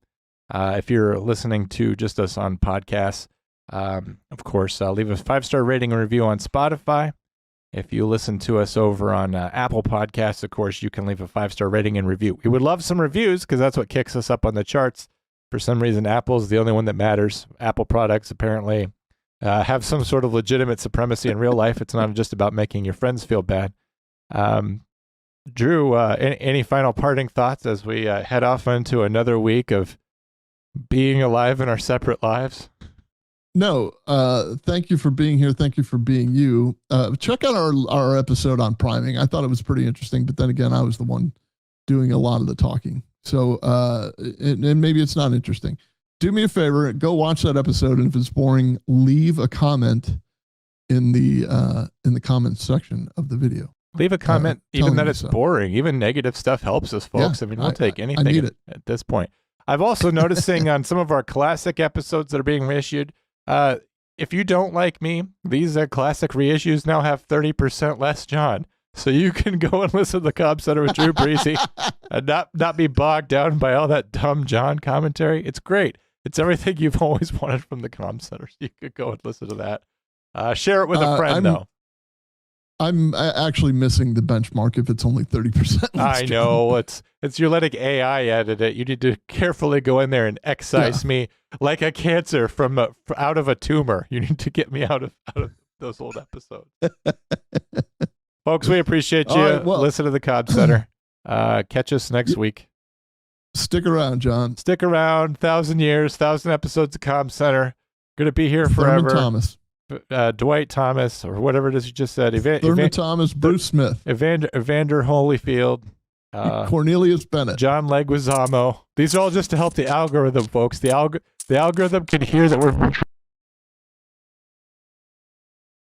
S5: If you're listening to just us on podcasts, of course, leave a 5-star rating and review on Spotify. If you listen to us over on Apple Podcasts, of course, you can leave a 5-star rating and review. We would love some reviews because that's what kicks us up on the charts. For some reason, Apple's the only one that matters. Apple products apparently have some sort of legitimate supremacy in real life. It's not just about making your friends feel bad. Drew, any final parting thoughts as we head off into another week of being alive in our separate lives?
S1: No, thank you for being here. Thank you for being you. Check out our episode on priming. I thought it was pretty interesting, but then again, I was the one doing a lot of the talking. So, and maybe it's not interesting. Do me a favor, go watch that episode, and if it's boring, leave a comment in the comments section of the video.
S5: Leave a comment, even that it's boring. Even negative stuff helps us, folks.
S1: Yeah,
S5: I mean, we'll take anything at this point. I've also noticing on some of our classic episodes that are being reissued, if you don't like me, these classic reissues now have 30% less John. So you can go and listen to the Comm Center with Drew Breezy and not be bogged down by all that dumb John commentary. It's great. It's everything you've always wanted from the Comm Center. So you could go and listen to that. Share it with a friend, though.
S1: I'm actually missing the benchmark if it's only 30%.
S5: I know. It's you're letting AI edit it. You need to carefully go in there and excise me like a cancer from out of a tumor. You need to get me out of those old episodes. Folks, we appreciate you.
S1: Right, well,
S5: listen to the Comm Center. Catch us next week.
S1: Stick around, John.
S5: Stick around. 1,000 years, 1,000 episodes of Comm Center. Going to be here forever.
S1: Thurman Thomas.
S5: Dwight Thomas, or whatever it is you just said.
S1: Thurman Thomas, Bruce Smith.
S5: Evander Holyfield.
S1: Cornelius Bennett.
S5: John Leguizamo. These are all just to help the algorithm, folks. The algorithm can hear that we're